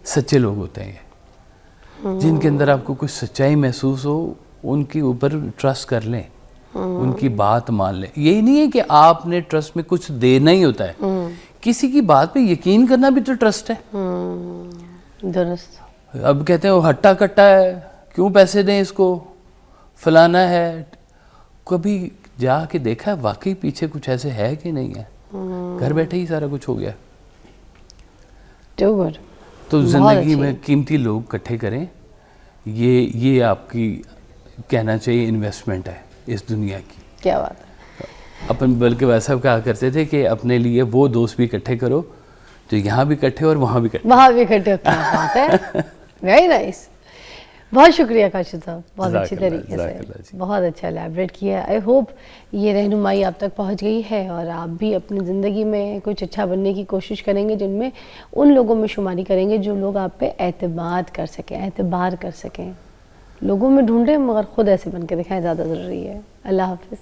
سچے لوگ ہوتے ہیں یہ، جن کے اندر آپ کو کچھ سچائی محسوس ہو ان کے اوپر ٹرسٹ کر لیں، ان کی بات مان لیں. یہی نہیں ہے کہ آپ نے ٹرسٹ میں کچھ دینا ہی ہوتا ہے، کسی کی بات پہ یقین کرنا بھی تو ٹرسٹ ہے. درست. اب کہتے ہیں وہ ہٹا کٹا ہے، کیوں پیسے دیں اس کو، فلانا ہے. کبھی جا کے دیکھا ہے واقعی پیچھے کچھ ایسے ہے کہ نہیں ہے؟ گھر بیٹھے ہی سارا کچھ ہو گیا. تو زندگی میں قیمتی لوگ اکٹھے کریں. یہ آپ کی کہنا چاہیے انویسٹمنٹ ہے اس دنیا کی. کیا بات ہے. اپن بلکہ ویسا کہا کرتے تھے کہ اپنے لیے وہ دوست بھی اکٹھے کرو جو یہاں بھی اکٹھے اور وہاں بھی اکٹھے. وہاں بھی اکٹھے ہوتا ہے. بات ہے. Very nice. بہت شکریہ کاشف صاحب، بہت اچھی طریقے سے بہت اچھا الیبریٹ کیا. آئی ہوپ یہ رہنمائی آپ تک پہنچ گئی ہے اور آپ بھی اپنی زندگی میں کچھ اچھا بننے کی کوشش کریں گے، جن میں ان لوگوں میں شماری کریں گے جو لوگ آپ پہ اعتماد کر سکیں، اعتبار کر سکیں. لوگوں میں ڈھونڈیں مگر خود ایسے بن کے دکھائیں، زیادہ ضروری ہے. اللہ حافظ.